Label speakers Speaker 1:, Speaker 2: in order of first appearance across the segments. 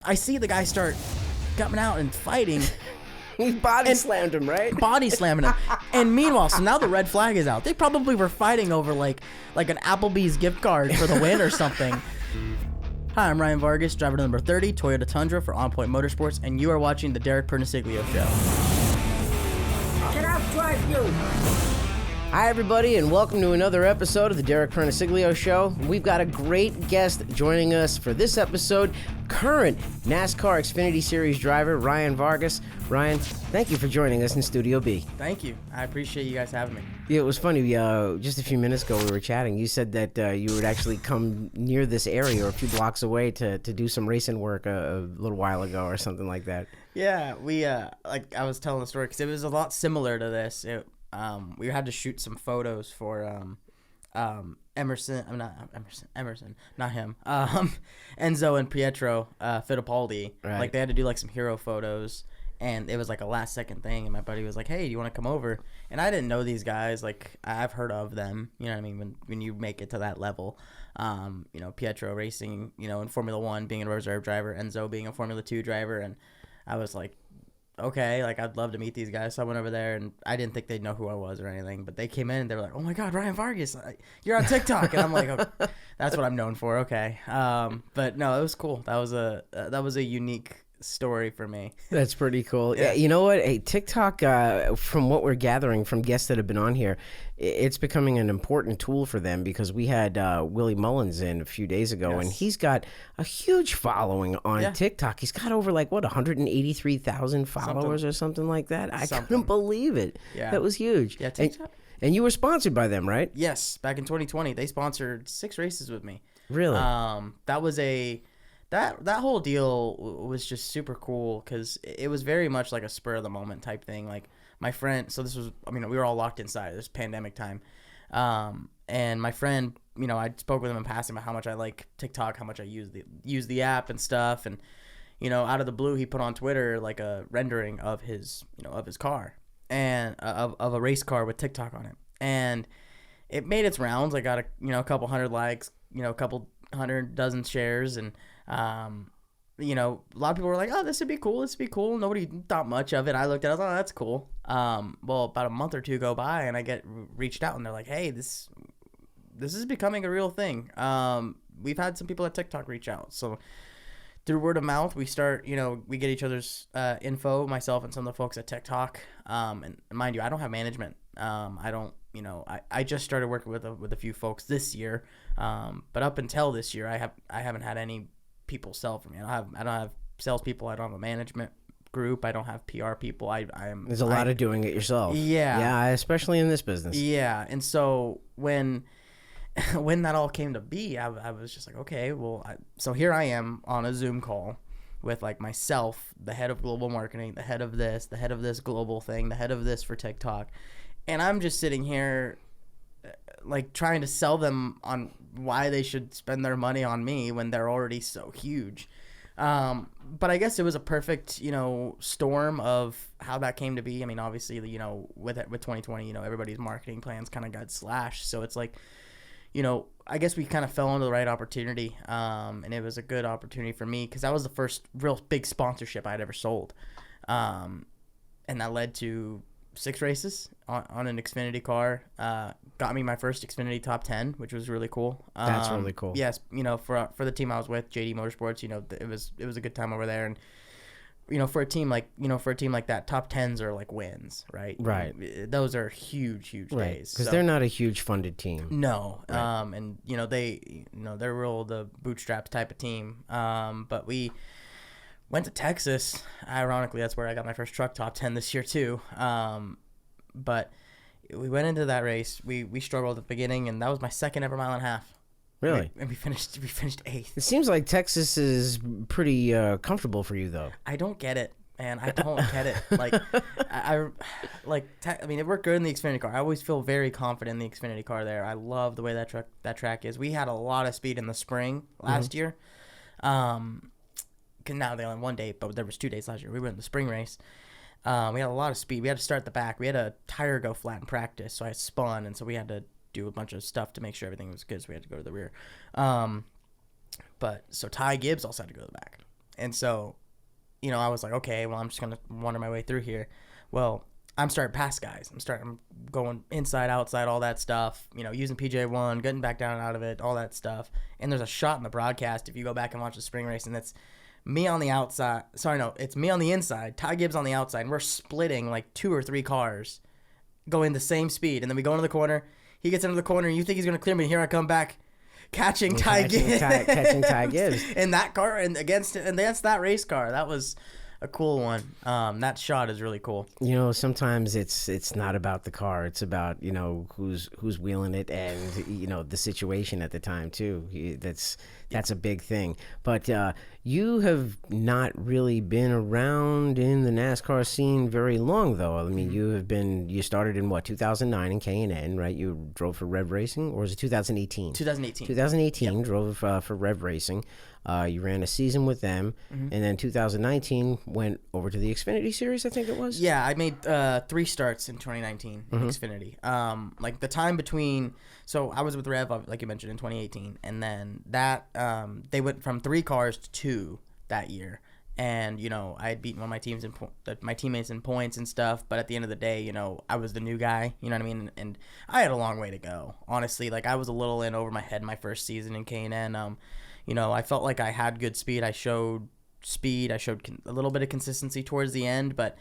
Speaker 1: I see the guy start coming out and fighting.
Speaker 2: He body slammed him, right?
Speaker 1: Body slamming him. And meanwhile, so now the red flag is out. They probably were fighting over like an Applebees gift card for the win or something. Hi, I'm Ryan Vargas, driver number 30, Toyota Tundra for On Point Motorsports, and you are watching the Derek Perniciglio Show.
Speaker 3: Can I drive you?
Speaker 2: Hi, everybody, and welcome to another episode of the Derek Perniciglio Show. We've got a great guest joining us for this episode, current NASCAR Xfinity Series driver, Ryan Vargas. Ryan, thank you for joining us in Studio B.
Speaker 1: Thank you. I appreciate you guys having me.
Speaker 2: Yeah, it was funny. Just a few minutes ago, we were chatting. You said that you would actually come near this area or a few blocks away to do some racing work a little while ago or something like that.
Speaker 1: Yeah, we, like I was telling the story because it was a lot similar to this. We had to shoot some photos for Emerson, not him. Enzo and Pietro Fittipaldi.
Speaker 2: Right.
Speaker 1: Like they had to do like some hero photos, and it was like a last second thing. And my buddy was like, "Hey, do you want to come over?" And I didn't know these guys. Like I've heard of them. You know what I mean? When you make it to that level, Pietro racing, in Formula 1, being a reserve driver, Enzo being a Formula 2 driver, and I was like, okay, like I'd love to meet these guys. So I went over there, and I didn't think they'd know who I was or anything, but they came in and they were like, "Oh my God, Ryan Vargas, you're on TikTok," and I'm like, "Oh, that's what I'm known for." Okay, but no, it was cool. That was a unique story for me.
Speaker 2: That's pretty cool.
Speaker 1: Yeah.
Speaker 2: You know what? Hey, TikTok, from what we're gathering from guests that have been on here, it's becoming an important tool for them because we had Willie Mullins in a few days ago,
Speaker 1: Yes.
Speaker 2: and he's got a huge following on TikTok. He's got over 183,000 followers or something like that. I couldn't believe it.
Speaker 1: Yeah.
Speaker 2: That was huge.
Speaker 1: Yeah, TikTok.
Speaker 2: And you were sponsored by them, right?
Speaker 1: Yes, back in 2020, they sponsored 6 races with me.
Speaker 2: Really?
Speaker 1: That was that whole deal was just super cool because it was very much like a spur of the moment type thing. Like my friend, so this was, we were all locked inside. This pandemic time, and my friend, I spoke with him in passing about how much I like TikTok, how much I use the app and stuff, and out of the blue, he put on Twitter like a rendering of his car and of a race car with TikTok on it, and it made its rounds. I got a couple hundred likes, a couple dozen shares, and a lot of people were like, "Oh, this would be cool." Nobody thought much of it. I looked at it, I was like, "Oh, that's cool." Well, about a month or two go by, and I get reached out, and they're like, "Hey, this is becoming a real thing." We've had some people at TikTok reach out, so through word of mouth, we start, we get each other's info, myself and some of the folks at TikTok. And mind you, I don't have management. I don't, I just started working with a few folks this year. But up until this year, I haven't had any people sell for me. I don't have salespeople. I don't have a management group. I don't have PR people. There's
Speaker 2: a lot of doing it yourself. Yeah, especially in this business.
Speaker 1: Yeah, and so when that all came to be, I was just like, okay, well, so here I am on a Zoom call with like myself, the head of global marketing, the head of this global thing, the head of this for TikTok, and I'm just sitting here like trying to sell them on why they should spend their money on me when they're already so huge. But I guess it was a perfect, storm of how that came to be. I mean, obviously, with 2020, everybody's marketing plans kind of got slashed. So it's like, I guess we kind of fell into the right opportunity. And it was a good opportunity for me because that was the first real big sponsorship I had ever sold. And that led to 6 races on an Xfinity car. Got me my first Xfinity top 10, which was really cool.
Speaker 2: That's really cool.
Speaker 1: Yes, for the team I was with, JD Motorsports, it was a good time over there, and for a team like that, top 10s are like wins, right?
Speaker 2: Right.
Speaker 1: Those are huge days
Speaker 2: because they're not a huge funded team.
Speaker 1: No.
Speaker 2: Right.
Speaker 1: And they're real the bootstraps type of team. But we went to Texas. Ironically, that's where I got my first truck top 10 this year too. But we went into that race. We struggled at the beginning, and that was my second ever mile and a half.
Speaker 2: Really?
Speaker 1: And we finished 8th.
Speaker 2: It seems like Texas is pretty comfortable for you, though.
Speaker 1: I don't get it, man. I don't get it. Like, it worked good in the Xfinity car. I always feel very confident in the Xfinity car there. I love the way that track is. We had a lot of speed in the spring last year. Cause now they only have 1 day, but there was 2 days last year. We were in the spring race. We had a lot of speed. We had to start at the back. We had a tire go flat in practice, so I spun, and so we had to do a bunch of stuff to make sure everything was good, so we had to go to the rear. But so Ty Gibbs also had to go to the back. And so, I was like, okay, well, I'm just going to wander my way through here. Well, I'm starting past guys. I'm going inside, outside, all that stuff, using PJ1, getting back down and out of it, all that stuff. And there's a shot in the broadcast, if you go back and watch the spring race, and that's me on the outside. Sorry, no, it's me on the inside, Ty Gibbs on the outside, and we're splitting like 2 or 3 cars going the same speed. And then we go into the corner. He gets into the corner, and you think he's going to clear me. Here I come back. Catching Ty Gibbs.
Speaker 2: Catching Ty Gibbs.
Speaker 1: In that car, and against that race car. That was a cool one. That shot is really cool.
Speaker 2: Sometimes it's not about the car. It's about, who's wheeling it and, the situation at the time, too. That's a big thing. But you have not really been around in the NASCAR scene very long, though. I mean, you started in 2009 in K&N, right? You drove for Rev Racing, or was it 2018?
Speaker 1: 2018.
Speaker 2: 2018,
Speaker 1: yep.
Speaker 2: Drove for Rev Racing. You ran a season with them, and then 2019 went over to the Xfinity Series, I think it was.
Speaker 1: Yeah, I made 3 starts in 2019 in Xfinity. Like the time between, so I was with Rev, like you mentioned, in 2018, and then that they went from 3 cars to 2 that year. And I had beaten one of my teams my teammates in points and stuff. But at the end of the day, I was the new guy. You know what I mean? And I had a long way to go, honestly. Like I was a little in over my head my first season in K&N. I felt like I had good speed. I showed speed. I showed a little bit of consistency towards the end, but,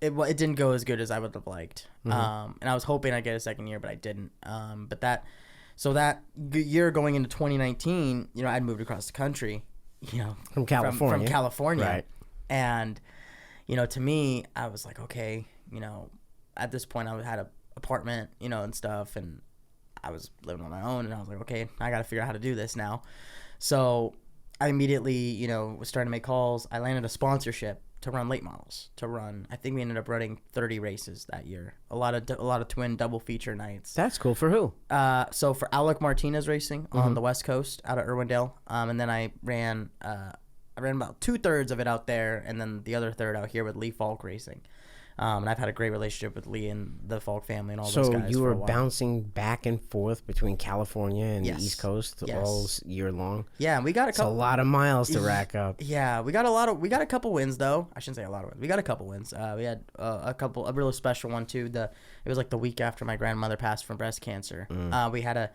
Speaker 1: it didn't go as good as I would have liked. And I was hoping I'd get a second year, but I didn't. So that year going into 2019, I'd moved across the country,
Speaker 2: from California.
Speaker 1: From California.
Speaker 2: Right.
Speaker 1: And, to me, I was like, okay, at this point I had an apartment, and stuff, and I was living on my own, and I was like, okay, I got to figure out how to do this now. So I immediately, was starting to make calls. I landed a sponsorship to run late models. I think we ended up running 30 races that year. A lot of twin double feature nights.
Speaker 2: That's cool. For who?
Speaker 1: So for Alec Martinez Racing on the West Coast out of Irwindale, and then I ran about 2/3 of it out there, and then the other third out here with Lee Falk Racing. And I've had a great relationship with Lee and the Falk family and all those guys.
Speaker 2: So you were bouncing back and forth between California and the East Coast all year long?
Speaker 1: Yeah, and we got a couple.
Speaker 2: It's a lot of miles to rack up.
Speaker 1: Yeah, we got a couple wins though. I shouldn't say a lot of wins. We got a couple wins. We had a really special one too. It was like the week after my grandmother passed from breast cancer. We had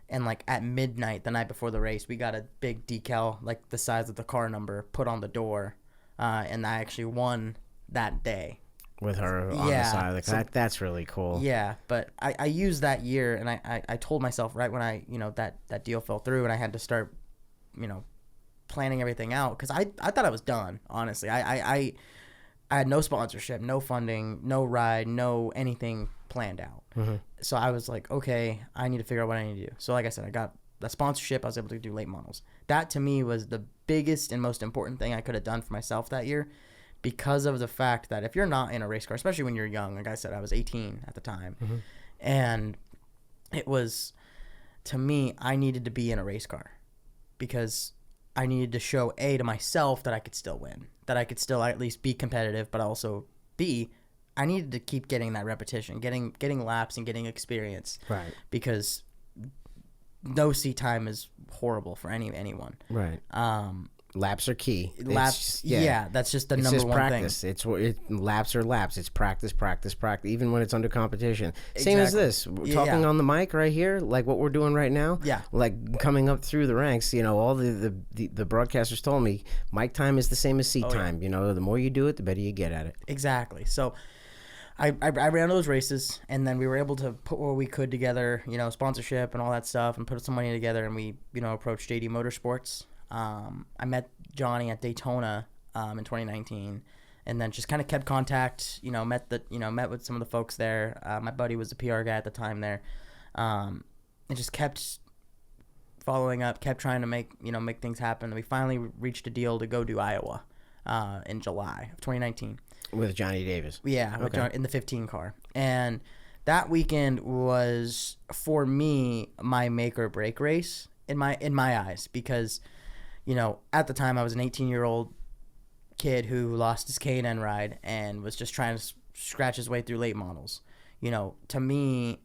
Speaker 1: and like at midnight the night before the race, we got a big decal like the size of the car number put on the door, and I actually won that day.
Speaker 2: With her on the side of the car. That's really cool.
Speaker 1: Yeah, but I used that year, and I told myself right when that deal fell through, and I had to start, planning everything out, because I thought I was done, honestly. I had no sponsorship, no funding, no ride, no anything planned out. So I was like, okay, I need to figure out what I need to do. So like I said, I got the sponsorship. I was able to do late models. That to me was the biggest and most important thing I could have done for myself that year. Because of the fact that if you're not in a race car, especially when you're young, like I said, I was 18 at the time, and it was, to me, I needed to be in a race car because I needed to show, A, to myself that I could still win, that I could still at least be competitive, but also, B, I needed to keep getting that repetition, getting laps and getting experience.
Speaker 2: Right.
Speaker 1: Because no seat time is horrible for anyone.
Speaker 2: Right. Laps are key.
Speaker 1: Laps, that's just the number one
Speaker 2: practice. Thing. Laps are laps. It's practice. Even when it's under competition. Exactly. Same as this. We're talking on the mic right here, like what we're doing right now.
Speaker 1: Yeah.
Speaker 2: Like coming up through the ranks, all the broadcasters told me mic time is the same as seat time.
Speaker 1: Yeah.
Speaker 2: The more you do it, the better you get at it.
Speaker 1: Exactly. So I ran those races, and then we were able to put what we could together, sponsorship and all that stuff, and put some money together, and we, approached JD Motorsports. I met Johnny at Daytona in 2019, and then just kind of kept contact. Met with some of the folks there. My buddy was the PR guy at the time there, and just kept following up, kept trying to make things happen. We finally reached a deal to go to Iowa in July of 2019
Speaker 2: with Johnny Davis.
Speaker 1: Yeah, with John, in the 15 car, and that weekend was for me my make or break race in my eyes, because at the time I was an 18-year-old kid who lost his K&N ride and was just trying to scratch his way through late models. To me,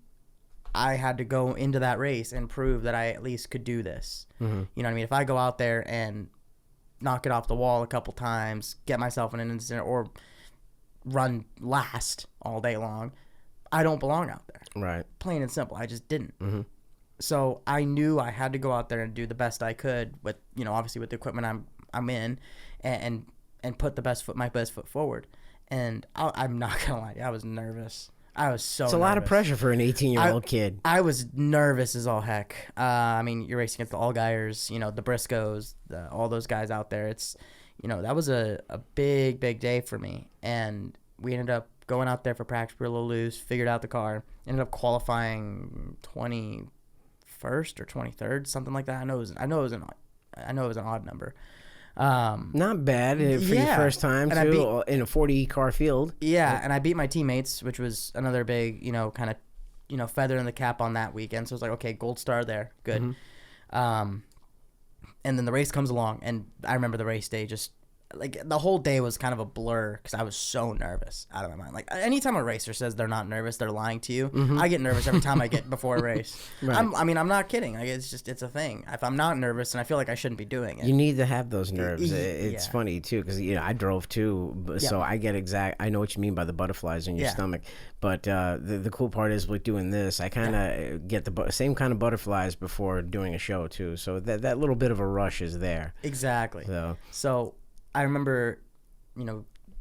Speaker 1: I had to go into that race and prove that I at least could do this. Mm-hmm. You know what I mean? If I go out there and knock it off the wall a couple times, get myself in an incident, or run last all day long, I don't belong out there.
Speaker 2: Right.
Speaker 1: Plain and simple. I just didn't.
Speaker 2: Mm-hmm.
Speaker 1: So I knew I had to go out there and do the best I could with, obviously with the equipment I'm in, and put my best foot forward. And I'm not gonna lie, I was nervous. I was so. It's a
Speaker 2: lot of pressure for an 18-year-old kid.
Speaker 1: I was nervous as all heck. I mean, you're racing against the Allgaiers, the Briscoes, all those guys out there. It's, that was a big day for me. And we ended up going out there for practice. We were a little loose. Figured out the car. Ended up qualifying 21st or 23rd, something like that. I know it was an odd number.
Speaker 2: Not bad for your first time too, in a 40-car field.
Speaker 1: Yeah, and I beat my teammates, which was another big, kind of, feather in the cap on that weekend. So it was like, okay, gold star there, good. Mm-hmm. And then the race comes along, and I remember the race day just. Like, the whole day was kind of a blur because I was so nervous out of my mind. Like, anytime a racer says they're not nervous, they're lying to you. Mm-hmm. I get nervous every time I get before a race. Right. I'm not kidding. Like, it's a thing. If I'm not nervous, and I feel like I shouldn't be doing it.
Speaker 2: You need to have those nerves. It's funny, too, because, I drove, too, so I know what you mean by the butterflies in your stomach. But the cool part is, with doing this, I kind of get the same kind of butterflies before doing a show, too. So that little bit of a rush is there.
Speaker 1: Exactly. So I remember,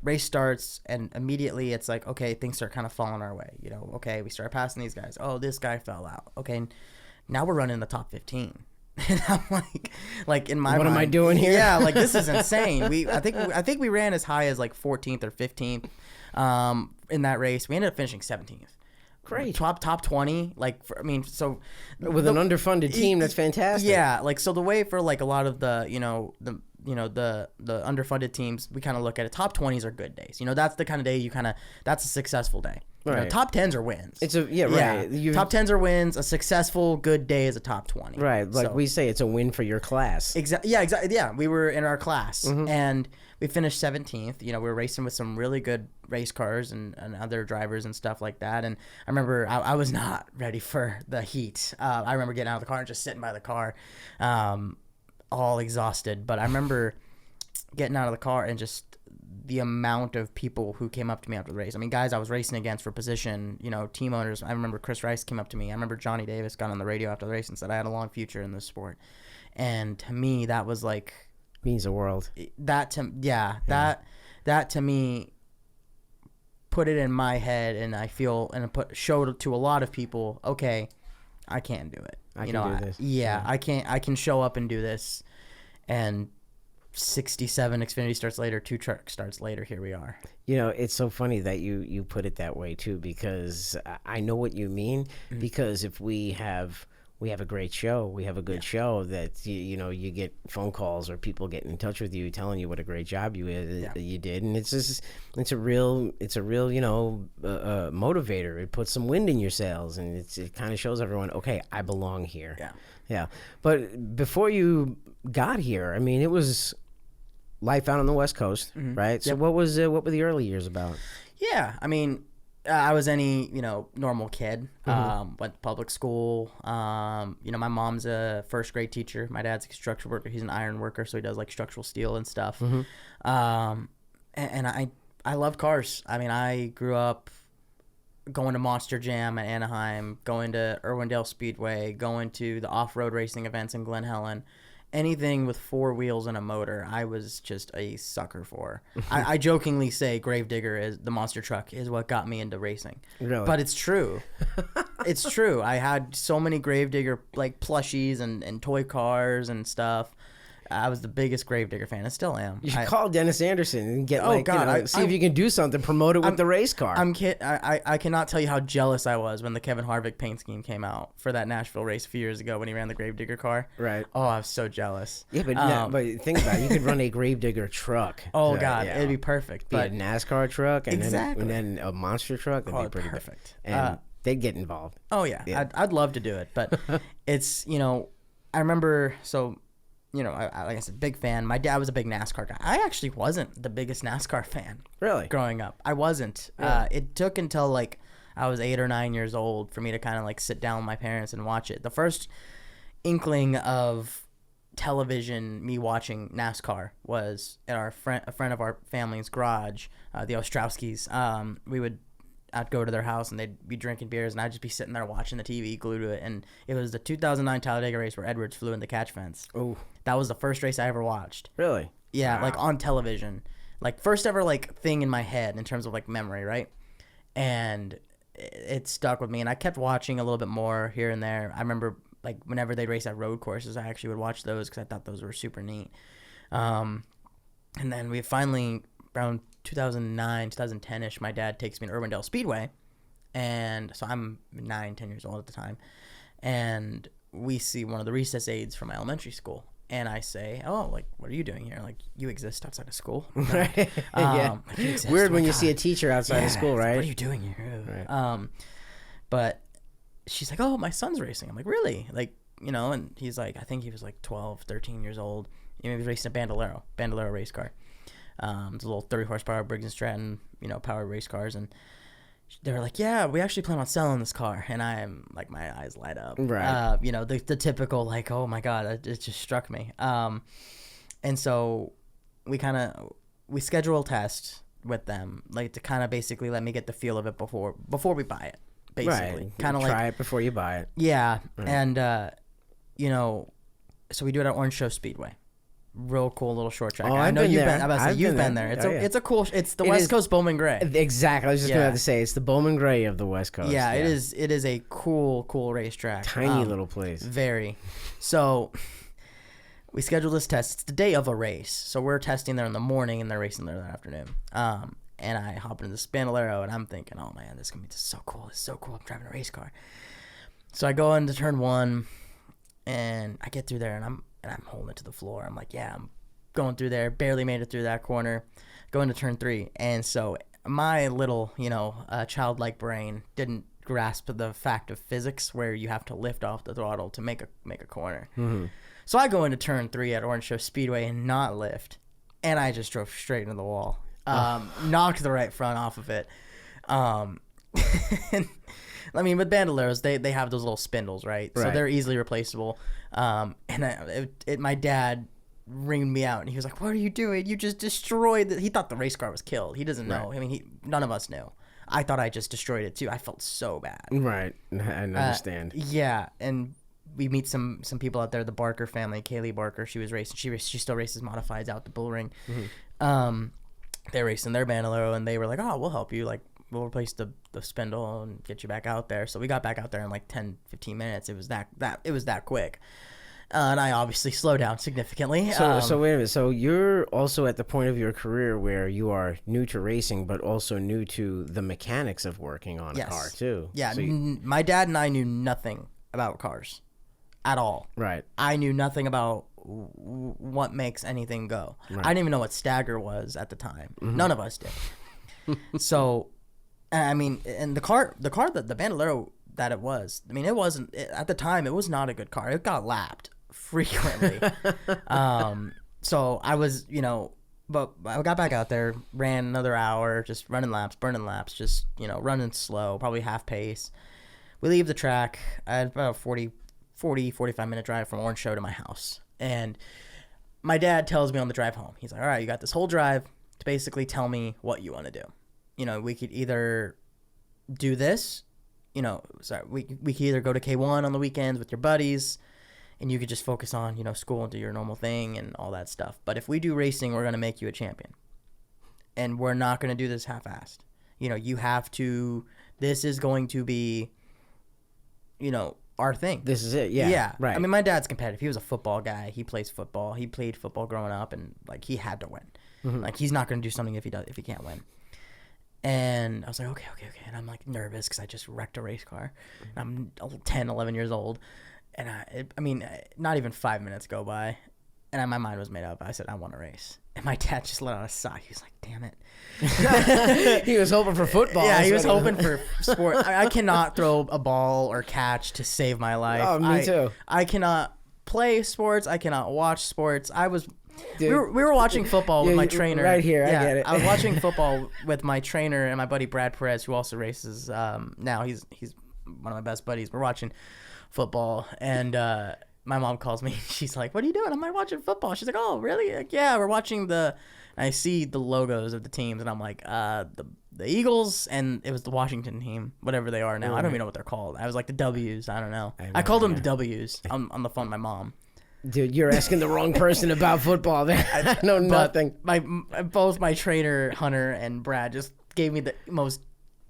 Speaker 1: race starts, and immediately it's like, okay, things start kind of falling our way. Okay, we start passing these guys. Oh, this guy fell out. Okay, now we're running the top 15. And I'm like in my
Speaker 2: mind, what am I doing here?
Speaker 1: Yeah, like, this is insane. I think we ran as high as like 14th or 15th in that race. We ended up finishing 17th.
Speaker 2: Great.
Speaker 1: Top 20, so
Speaker 2: with an underfunded team, that's fantastic.
Speaker 1: Yeah, like, so the way for like a lot of the the underfunded teams, we kind of look at it. Top 20s are good days. That's the kind of day that's a successful day.
Speaker 2: Right.
Speaker 1: Top 10s are wins.
Speaker 2: Right.
Speaker 1: Top 10s are wins. A successful good day is a top 20.
Speaker 2: Right. Like we say, it's a win for your class.
Speaker 1: Exactly. Yeah, exactly. Yeah, we were in our class, and we finished 17th. We were racing with some really good race cars and other drivers and stuff like that. And I remember I was not ready for the heat. I remember getting out of the car and just sitting by the car, all exhausted. But I remember getting out of the car and just the amount of people who came up to me after the race. I mean, guys I was racing against for position, team owners. I remember Chris Rice came up to me. I remember Johnny Davis got on the radio after the race and said I had a long future in this sport. And to me, that was like...
Speaker 2: means the world.
Speaker 1: That to me put it in my head, and I feel, and showed to a lot of people, okay, I can do it.
Speaker 2: I can do this.
Speaker 1: Yeah, I can show up and do this. And 67 Xfinity starts later, 2 truck starts later, here we are.
Speaker 2: It's so funny that you put it that way too, because I know what you mean. Mm-hmm. Because if we have a great show, we have a good show, that you get phone calls or people getting in touch with you telling you what a great job you did, and it's a real motivator. It puts some wind in your sails, and it kind of shows everyone, okay, I belong here. Yeah. But before you got here, I mean, it was life out on the West Coast, right? So
Speaker 1: Yep.
Speaker 2: what were the early years about?
Speaker 1: Yeah, I mean, I was any, normal kid. Went to public school. My mom's a first grade teacher. My dad's a construction worker. He's an iron worker, so he does like structural steel and stuff. And I love cars. I mean, I grew up going to Monster Jam at Anaheim, going to Irwindale Speedway, going to the off-road racing events in Glen Helen. Anything with 4 wheels and a motor, I was just a sucker for. I jokingly say Gravedigger is the monster truck is what got me into racing.
Speaker 2: Really?
Speaker 1: But it's true. It's true. I had so many Gravedigger like plushies and toy cars and stuff. I was the biggest Gravedigger fan. I still am.
Speaker 2: You should call Dennis Anderson and get see if you can do something, promote it with the race car.
Speaker 1: I cannot tell you how jealous I was when the Kevin Harvick paint scheme came out for that Nashville race a few years ago when he ran the Gravedigger car.
Speaker 2: Right.
Speaker 1: Oh, I was so jealous.
Speaker 2: Yeah, but think about it. You could run a Gravedigger truck.
Speaker 1: Oh, God. It'd be perfect.
Speaker 2: Be a NASCAR truck and,
Speaker 1: exactly.
Speaker 2: then a monster truck. That'd be pretty
Speaker 1: perfect.
Speaker 2: Good. And they'd get involved.
Speaker 1: Oh, yeah. I'd love to do it. But it's, I remember, so... like I said, big fan. My dad was a big NASCAR guy. I actually wasn't the biggest NASCAR fan.
Speaker 2: Really?
Speaker 1: Growing up. I wasn't.
Speaker 2: Really?
Speaker 1: It took until like I was 8 or 9 years old for me to kind of like sit down with my parents and watch it. The first inkling of television, me watching NASCAR, was at a friend of our family's garage, the Ostrowskis. I'd go to their house and they'd be drinking beers and I'd just be sitting there watching the TV, glued to it. And it was the 2009 Talladega race where Edwards flew in the catch fence.
Speaker 2: Oh,
Speaker 1: that was the first race I ever watched.
Speaker 2: really?
Speaker 1: Yeah,
Speaker 2: Wow.
Speaker 1: like on television, like first ever like thing in my head in terms of like memory, right? And it stuck with me, and I kept watching a little bit more here and there. I remember like whenever they'd race at road courses, I actually would watch those because I thought those were super neat. And then we finally around 2009, 2010ish, my dad takes me to Urbandale Speedway, and so I'm 9, 10 years old at the time, and we see one of the recess aides from my elementary school. And I say, "Oh, like, what are you doing here? Like, you exist outside of school."
Speaker 2: Right.
Speaker 1: Yeah.
Speaker 2: Like, weird when you see a teacher outside of school, right?
Speaker 1: What are you doing here?
Speaker 2: Right.
Speaker 1: But she's like, "Oh, my son's racing." I'm like, "Really?" Like, and he's like, I think he was like 12, 13 years old. He was racing a Bandolero race car. It's a little 30 horsepower Briggs and Stratton, powered race cars. And they were like, "Yeah, we actually plan on selling this car." And I'm like, my eyes light up.
Speaker 2: Right.
Speaker 1: The typical like, oh my God, it just struck me. And so we schedule a test with them, like to kind of basically let me get the feel of it before we buy it. Basically,
Speaker 2: Right.
Speaker 1: kind of
Speaker 2: try it before you buy it.
Speaker 1: Yeah.
Speaker 2: Right.
Speaker 1: And so we do it at Orange Show Speedway. Real cool little short track.
Speaker 2: Oh,
Speaker 1: I
Speaker 2: I've
Speaker 1: know
Speaker 2: been
Speaker 1: you've
Speaker 2: there.
Speaker 1: been. I'm about to say
Speaker 2: I've
Speaker 1: you've
Speaker 2: been
Speaker 1: been
Speaker 2: there.
Speaker 1: there.
Speaker 2: Oh, yeah.
Speaker 1: It's a cool. It's the
Speaker 2: It
Speaker 1: West
Speaker 2: is-
Speaker 1: Coast Bowman Gray.
Speaker 2: Exactly. I was just
Speaker 1: Yeah.
Speaker 2: about to say it's the Bowman Gray of the West Coast.
Speaker 1: Yeah, it is. It is a cool racetrack.
Speaker 2: Tiny little place.
Speaker 1: Very. So we schedule this test. It's the day of a race, so we're testing there in the morning, and they're racing there that afternoon. And I hop into this Bandolero, and I'm thinking, oh man, this is gonna be so cool. This is so cool. I'm driving a race car. So I go into turn one, and I get through there, and I'm holding it to the floor. I'm like, yeah, I'm going through there. Barely made it through that corner. Go into turn three, and so my little, childlike brain didn't grasp the fact of physics where you have to lift off the throttle to make a corner.
Speaker 2: Mm-hmm.
Speaker 1: So I go into turn 3 at Orange Show Speedway and not lift, and I just drove straight into the wall. Knocked the right front off of it. And, I mean, with Bandoleros, they have those little spindles, right? So
Speaker 2: Right.
Speaker 1: they're easily replaceable. And my dad ringed me out, and he was like, "What are you doing? You just destroyed it." He thought the race car was killed. He doesn't know.
Speaker 2: Right.
Speaker 1: I mean, none of us knew. I thought I just destroyed it too. I felt so bad.
Speaker 2: Right. I understand.
Speaker 1: Yeah, and we meet some people out there. The Barker family, Kaylee Barker. She was racing. She still races modifieds out the bull ring. Mm-hmm. They're racing their Bandolero, and they were like, "Oh, we'll help you. Like, we'll replace the spindle and get you back out there." So we got back out there in like 10, 15 minutes. It was that quick. And I obviously slowed down significantly.
Speaker 2: So wait a minute. So you're also at the point of your career where you are new to racing, but also new to the mechanics of working on a car too.
Speaker 1: Yeah,
Speaker 2: So
Speaker 1: my dad and I knew nothing about cars at all.
Speaker 2: right.
Speaker 1: I knew nothing about what makes anything go.
Speaker 2: Right.
Speaker 1: I didn't even know what stagger was at the time. Mm-hmm. None of us did. So, I mean, and the car, the Bandolero that it was, I mean, it wasn't, at the time, it was not a good car. It got lapped frequently. So I was, but I got back out there, ran another hour, just running laps, burning laps, just, running slow, probably half pace. We leave the track. I had about a 45-minute drive from Orange Show to my house. And my dad tells me on the drive home, he's like, "All right, you got this whole drive to basically tell me what you want to do. We could either do this, we could either go to K1 on the weekends with your buddies, and you could just focus on, school and do your normal thing and all that stuff. But if we do racing, we're going to make you a champion. And we're not going to do this half-assed. You have to, this is going to be, our thing.
Speaker 2: This is it. Yeah.
Speaker 1: Yeah.
Speaker 2: Right.
Speaker 1: I mean, my dad's competitive. He was a football guy. He plays football. He played football growing up, and like he had to win.
Speaker 2: Mm-hmm.
Speaker 1: Like he's not going to do something if he can't win. And I was like, okay. And I'm like nervous because I just wrecked a race car. And I'm 10, 11 years old. And I mean, not even 5 minutes go by, and my mind was made up. I said, I want to race. And my dad just let out a sigh. He was like, damn it.
Speaker 2: He was hoping for football.
Speaker 1: Yeah, he was hoping for sport. I cannot throw a ball or catch to save my life.
Speaker 2: Oh, me too.
Speaker 1: I cannot play sports. I cannot watch sports. I was
Speaker 2: Dude.
Speaker 1: We were watching football with my trainer.
Speaker 2: Right here,
Speaker 1: Yeah,
Speaker 2: I get it.
Speaker 1: I was watching football with my trainer and my buddy Brad Perez, who also races. Now he's one of my best buddies. We're watching football, and my mom calls me. She's like, "What are you doing?" I'm like, "Watching football." She's like, "Oh, really?" Like, yeah, we're watching the. I see the logos of the teams, and I'm like, the Eagles, and it was the Washington team, whatever they are now. I don't even know what they're called. I was like the W's. I don't know. I called them the W's on the phone with my mom.
Speaker 2: Dude, you're asking the wrong person about football. I know nothing.
Speaker 1: Both my trainer Hunter and Brad just gave me the most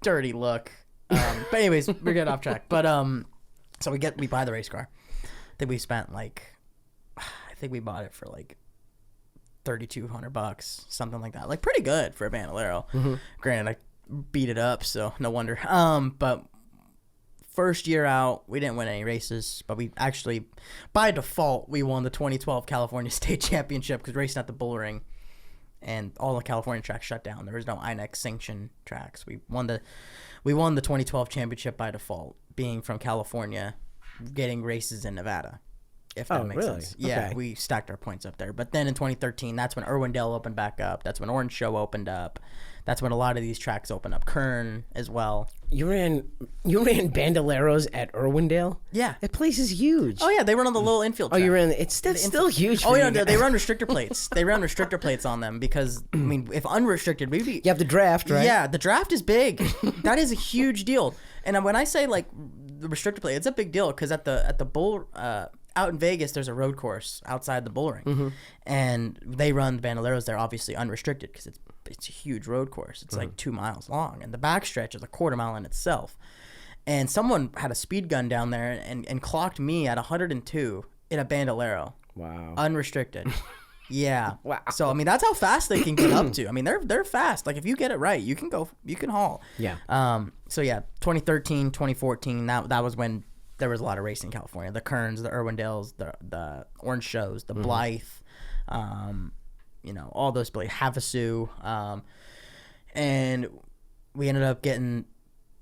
Speaker 1: dirty look. But anyways, we're getting off track. But so we buy the race car. I think we spent I think we bought it for like $3,200, something like that. Like pretty good for a Bandolero. Mm-hmm. Granted, I beat it up, so no wonder. But first year out, we didn't win any races, but we actually, by default, we won the 2012 California State Championship because racing at the Bull Ring and all the California tracks shut down. There was no INEX sanctioned tracks. We won the 2012 championship by default, being from California, getting races in Nevada. If that makes sense. Yeah,
Speaker 2: okay.
Speaker 1: We stacked our points up there. But then in 2013, that's when Irwindale opened back up. That's when Orange Show opened up. That's when a lot of these tracks opened up. Kern as well.
Speaker 2: You ran Bandoleros at Irwindale?
Speaker 1: Yeah.
Speaker 2: That place is huge.
Speaker 1: Oh, yeah. They run on the little infield track.
Speaker 2: Oh, you ran... That's still huge.
Speaker 1: Oh, yeah. They run restrictor plates. They run restrictor plates on them because, I mean, if unrestricted, we'd be...
Speaker 2: You have the draft, right?
Speaker 1: Yeah. The draft is big. That is a huge deal. And when I say, like, the restrictor plate, it's a big deal because at the Bull... out in Vegas, there's a road course outside the Bull Ring, mm-hmm. and they run the Bandoleros there, obviously unrestricted because it's a huge road course. It's like 2 miles long, and the backstretch is a quarter mile in itself. And someone had a speed gun down there and clocked me at 102 in a Bandolero.
Speaker 2: Wow.
Speaker 1: Unrestricted. Yeah.
Speaker 2: Wow.
Speaker 1: So I mean, that's how fast they can get up to. I mean, they're fast. Like if you get it right, you can haul.
Speaker 2: Yeah.
Speaker 1: So yeah, 2013, 2014. That was when. There was a lot of racing in California. The Kerns, the Irwindales, the Orange Shows, the Blythe, all those places, Havasu. And we ended up getting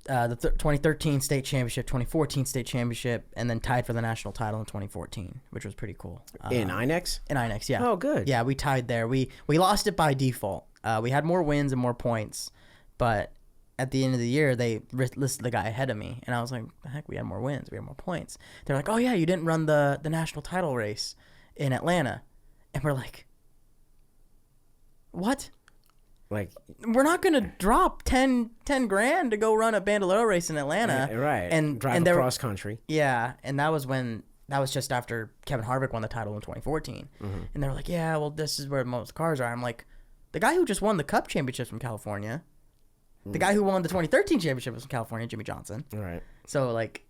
Speaker 1: the 2013 state championship, 2014 state championship, and then tied for the national title in 2014, which was pretty cool.
Speaker 2: In INEX?
Speaker 1: In INEX, yeah.
Speaker 2: Oh, good.
Speaker 1: Yeah, we tied there. We lost it by default. We had more wins and more points, but at the end of the year, they listed the guy ahead of me, and I was like, heck, we had more wins, we had more points. They're like, oh yeah, you didn't run the national title race in Atlanta. And we're like, what?
Speaker 2: Like,
Speaker 1: we're not going to drop 10 grand to go run a Bandolero race in Atlanta.
Speaker 2: Right.
Speaker 1: And
Speaker 2: drive across country.
Speaker 1: Yeah, and that was just after Kevin Harvick won the title in 2014. Mm-hmm. And they were like, yeah, well, this is where most cars are. I'm like, the guy who just won the Cup championships from California, the guy who won the 2013 championship was from California, Jimmy Johnson.
Speaker 2: Right.
Speaker 1: So, like,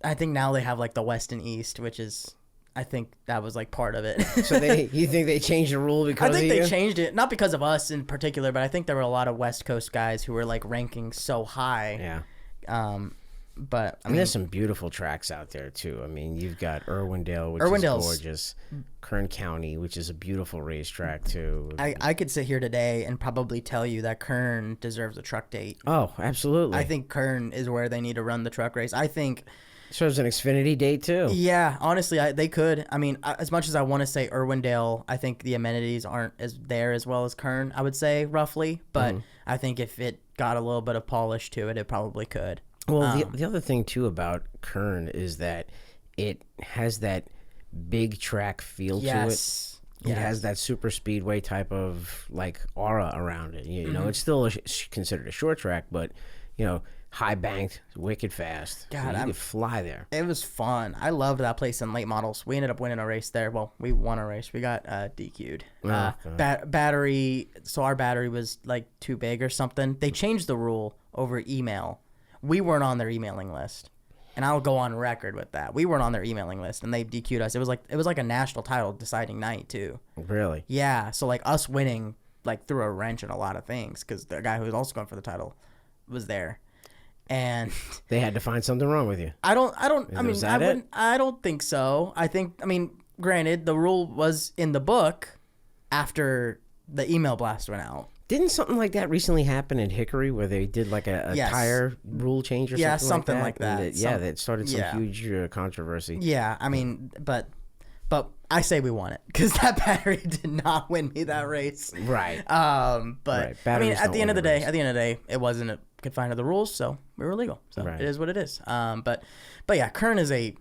Speaker 1: I think now they have, like, the West and East, which is, I think that was, like, part of it.
Speaker 2: So you think they changed the rule because
Speaker 1: I think
Speaker 2: of
Speaker 1: they changed it, not because of us in particular, but I think there were a lot of West Coast guys who were, like, ranking so high.
Speaker 2: Yeah.
Speaker 1: But I
Speaker 2: mean,
Speaker 1: mean,
Speaker 2: there's some beautiful tracks out there too. I mean, you've got Irwindale, which is gorgeous. Kern County, which is a beautiful racetrack too.
Speaker 1: I could sit here today and probably tell you that Kern deserves a truck date.
Speaker 2: Oh, absolutely.
Speaker 1: I think Kern is where they need to run the truck race. I think
Speaker 2: serves an Xfinity date too.
Speaker 1: Yeah, honestly, they could. I mean, as much as I want to say Irwindale, I think the amenities aren't as there as well as Kern, I would say roughly. But I think if it got a little bit of polish to it, it probably could.
Speaker 2: Well, the other thing, too, about Kern is that it has that big track feel to it. It has that super speedway type of, like, aura around it. You know, it's still considered a short track, but, high banked, wicked fast.
Speaker 1: God,
Speaker 2: you could fly there.
Speaker 1: It was fun. I loved that place in late models. We ended up winning a race there. Well, we won a race. We got DQ'd. Battery, so our battery was, like, too big or something. They changed the rule over email. We weren't on their emailing list, and I'll go on record with that. We weren't on their emailing list, and they DQ'd us. It was like a national title deciding night too.
Speaker 2: Really?
Speaker 1: Yeah. So like us winning like threw a wrench in a lot of things because the guy who was also going for the title was there, and
Speaker 2: they had to find something wrong with you.
Speaker 1: I don't think so. Granted, the rule was in the book after the email blast went out.
Speaker 2: Didn't something like that recently happen in Hickory where they did like a tire rule change or something like that? That started some huge controversy.
Speaker 1: Yeah, I mean, but But I say we won it because that battery did not win me that race.
Speaker 2: Right.
Speaker 1: But
Speaker 2: Right.
Speaker 1: I mean,
Speaker 2: Batteries
Speaker 1: at the end of the
Speaker 2: don't win
Speaker 1: day,
Speaker 2: the race.
Speaker 1: it wasn't confined to the rules, so we were legal. So
Speaker 2: Right.
Speaker 1: it is what it is. But yeah, Kern is a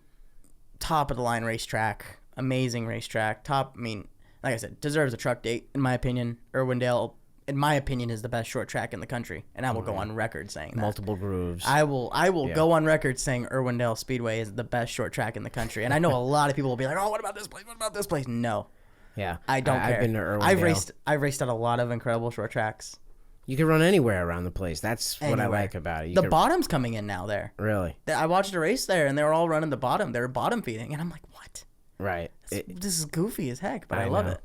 Speaker 1: top of the line racetrack, amazing racetrack. I mean, like I said, deserves a truck date in my opinion. Irwindale, in my opinion, is the best short track in the country, and I will go on record saying that.
Speaker 2: Multiple grooves.
Speaker 1: I will go on record saying Irwindale Speedway is the best short track in the country. And I know a lot of people will be like, "Oh, what about this place? What about this place?" No,
Speaker 2: Yeah.
Speaker 1: I don't care.
Speaker 2: I've been to Irwindale.
Speaker 1: I've raced at a lot of incredible short tracks.
Speaker 2: You can run anywhere around the place. That's what I
Speaker 1: Anywhere.
Speaker 2: like about it.
Speaker 1: The bottom's coming in now there.
Speaker 2: Really?
Speaker 1: I watched a race there, and they were all running the bottom. They were bottom feeding, and I'm like, "What?
Speaker 2: Right.
Speaker 1: This is goofy as heck," but I love
Speaker 2: know.
Speaker 1: it.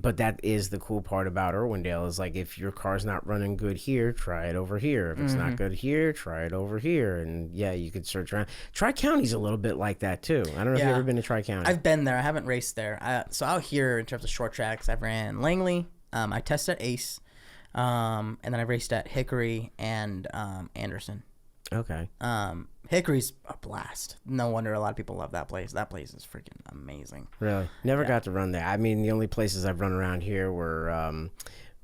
Speaker 2: But that is the cool part about Irwindale is like if your car's not running good here, try it over here. If it's not good here, try it over here. And yeah, you could search around. Tri-County's a little bit like that too. I don't know if you've ever been to Tri-County.
Speaker 1: I've been there. I haven't raced there. So out here in terms of short tracks, I've ran Langley. I tested at Ace, and then I raced at Hickory and Anderson.
Speaker 2: Okay.
Speaker 1: Hickory's a blast. No wonder a lot of people love that place. That place is freaking amazing.
Speaker 2: Really? Never got to run there. I mean, the only places I've run around here were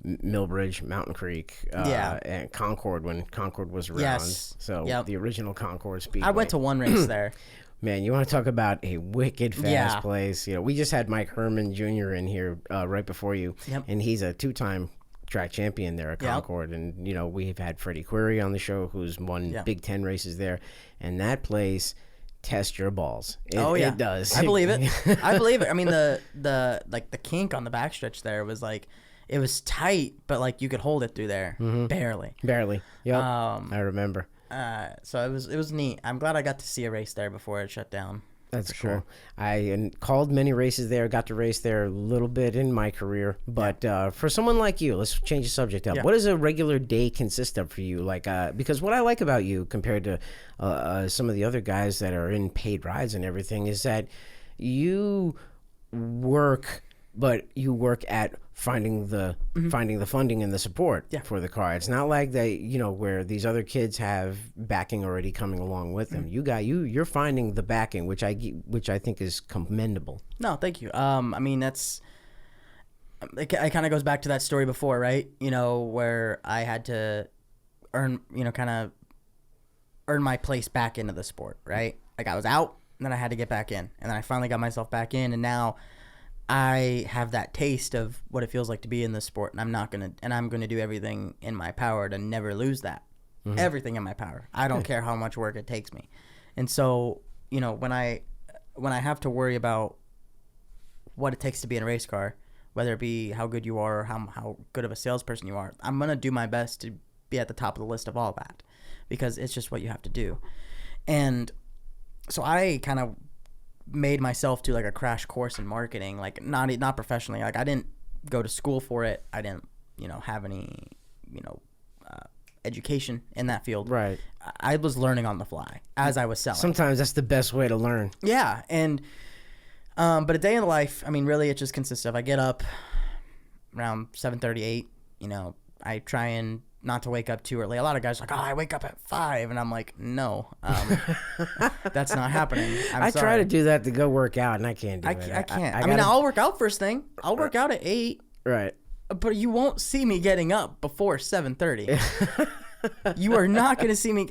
Speaker 2: Millbridge, Mountain Creek, and Concord when Concord was around.
Speaker 1: Yes.
Speaker 2: So the original Concord Speedway.
Speaker 1: I went to one race there.
Speaker 2: Man, you want to talk about a wicked fast place? You know, we just had Mike Herman Jr. in here right before you, and he's a two-time track champion there at Concord. And, you know, we've had Freddie Query on the show who's won Big Ten races there. And that place tests your balls. It does.
Speaker 1: I believe it. I believe it. I mean, the kink on the backstretch there was like, it was tight, but like you could hold it through there. Barely.
Speaker 2: Yep. I remember.
Speaker 1: So it was neat. I'm glad I got to see a race there before it shut down.
Speaker 2: That's cool. I called many races there, got to race there a little bit in my career. But for someone like you, let's change the subject up. What does a regular day consist of for you? Like, because what I like about you compared to some of the other guys that are in paid rides and everything is that you work, but you work at finding the funding and the support for the car. It's not like they, you know, where these other kids have backing already coming along with them. You're finding the backing, which I think is commendable.
Speaker 1: No, thank you. I mean, it kind of goes back to that story before, right? You know, where I had to earn my place back into the sport, right? Like I was out, and then I had to get back in, and then I finally got myself back in, and now I have that taste of what it feels like to be in this sport, and I'm gonna do everything in my power to never lose that. Everything in my power. I don't care how much work it takes me. And so, you know, when I have to worry about what it takes to be in a race car, whether it be how good you are or how good of a salesperson you are, I'm gonna do my best to be at the top of the list of all that, because it's just what you have to do. And so I kind of made myself do like a crash course in marketing, like not professionally. Like I didn't go to school for it. I didn't, you know, have any, you know, education in that field.
Speaker 2: Right.
Speaker 1: I was learning on the fly as I was selling.
Speaker 2: Sometimes that's the best way to learn.
Speaker 1: Yeah. And, but a day in the life, I mean, really it just consists of, I get up around 7:38, you know, I try and not to wake up too early. A lot of guys are like, "Oh, I wake up at 5," and I'm like, "No, that's not happening."
Speaker 2: I try to do that to go work out, and I can't do it.
Speaker 1: I can't. I mean, I'll work out first thing. I'll work out at 8.
Speaker 2: Right.
Speaker 1: But you won't see me getting up before 7:30. You are not going to see me.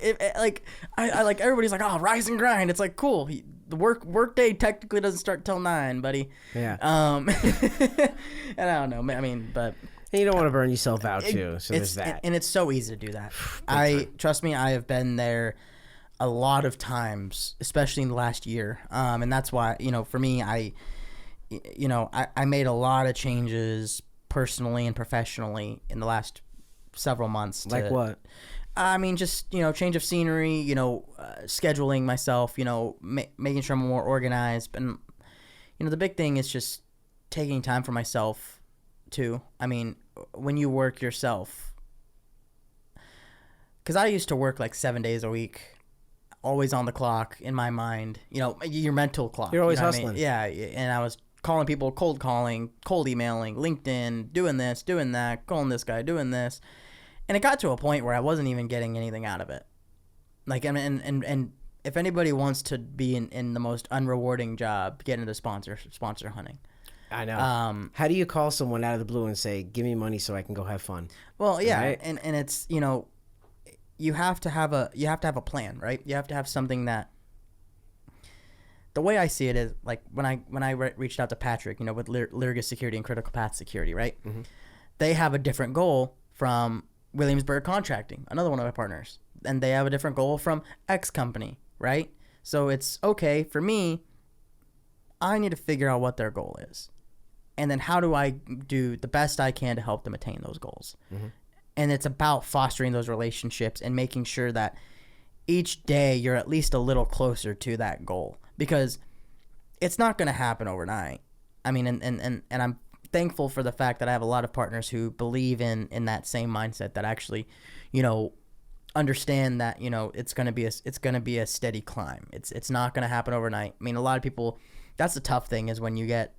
Speaker 1: I like everybody's like, "Oh, rise and grind." It's like, cool. The work day technically doesn't start till 9, buddy.
Speaker 2: Yeah.
Speaker 1: And I don't know. I mean, but.
Speaker 2: And you don't want to burn yourself out too, so there's that.
Speaker 1: And it's so easy to do that. Trust me, I have been there a lot of times, especially in the last year. And that's why, you know, for me, I made a lot of changes personally and professionally in the last several months.
Speaker 2: Like what?
Speaker 1: I mean, just, you know, change of scenery, you know, scheduling myself, you know, making sure I'm more organized. And, you know, the big thing is just taking time for myself too. I mean, when you work yourself, because I used to work like 7 days a week, always on the clock in my mind, you know, your mental clock.
Speaker 2: You're always
Speaker 1: you know
Speaker 2: hustling.
Speaker 1: I mean? Yeah. And I was calling people, cold calling, cold emailing, LinkedIn, doing this, doing that, calling this guy, doing this. And it got to a point where I wasn't even getting anything out of it. Like, and if anybody wants to be in the most unrewarding job, get into sponsor hunting.
Speaker 2: I know. How do you call someone out of the blue and say, "Give me money so I can go have fun"?
Speaker 1: Well, yeah,
Speaker 2: Right?
Speaker 1: and it's you have to have a plan, right? You have to have something that. The way I see it is like when I reached out to Patrick, with Vargas Security and Critical Path Security, right? Mm-hmm. They have a different goal from Williamsburg Contracting, another one of my partners, and they have a different goal from X company, right? So it's okay for me. I need to figure out what their goal is. And then how do I do the best I can to help them attain those goals? Mm-hmm. And it's about fostering those relationships and making sure that each day you're at least a little closer to that goal, because it's not going to happen overnight. I mean, and I'm thankful for the fact that I have a lot of partners who believe in that same mindset, that actually, understand that, it's going to be a steady climb. It's not going to happen overnight. I mean, a lot of people, that's the tough thing, is when you get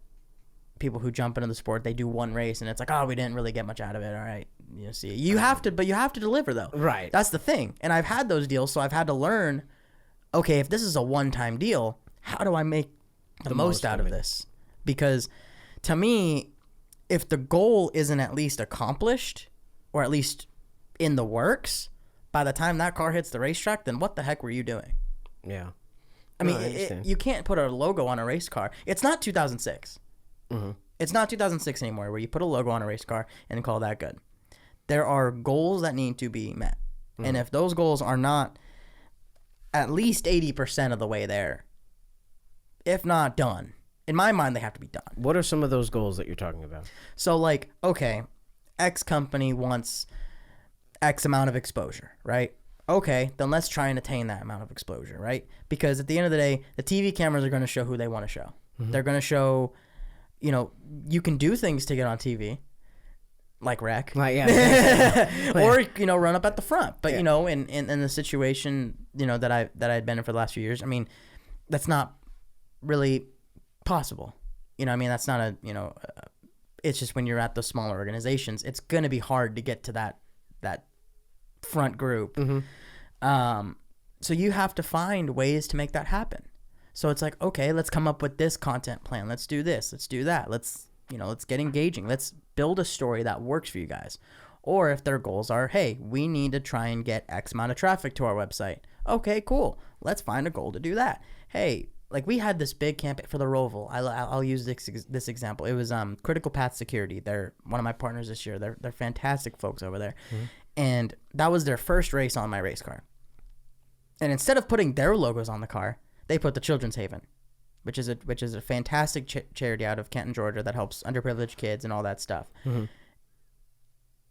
Speaker 1: people who jump into the sport, they do one race and it's like, oh, we didn't really get much out of it. All right. See, you have to deliver though.
Speaker 2: Right.
Speaker 1: That's the thing. And I've had those deals. So I've had to learn, okay, if this is a one-time deal, how do I make the most out of this? Because to me, if the goal isn't at least accomplished or at least in the works, by the time that car hits the racetrack, then what the heck were you doing?
Speaker 2: Yeah.
Speaker 1: I mean, you can't put a logo on a race car. It's not 2006. Mm-hmm. It's not 2006 anymore, where you put a logo on a race car and call that good. There are goals that need to be met. Mm-hmm. And if those goals are not at least 80% of the way there, if not done, in my mind, they have to be done.
Speaker 2: What are some of those goals that you're talking about?
Speaker 1: So, like, okay, X company wants X amount of exposure, right? Okay, then let's try and attain that amount of exposure, right? Because at the end of the day, the TV cameras are going to show who they want to show. Mm-hmm. They're going to show, you can do things to get on TV, like wreck.
Speaker 2: Like, yeah.
Speaker 1: Or, run up at the front. But, in the situation, that I'd been in for the last few years, I mean, that's not really possible. That's not it's just when you're at those smaller organizations, it's going to be hard to get to that front group. Mm-hmm. So you have to find ways to make that happen. So it's like, okay, let's come up with this content plan. Let's do this. Let's do that. Let's get engaging. Let's build a story that works for you guys. Or if their goals are, hey, we need to try and get X amount of traffic to our website. Okay, cool. Let's find a goal to do that. Hey, like we had this big campaign for the Roval. I'll use this example. It was Critical Path Security. They're one of my partners this year. They're fantastic folks over there. Mm-hmm. And that was their first race on my race car. And instead of putting their logos on the car, they put the Children's Haven, which is a fantastic charity out of Canton, Georgia, that helps underprivileged kids and all that stuff. Mm-hmm.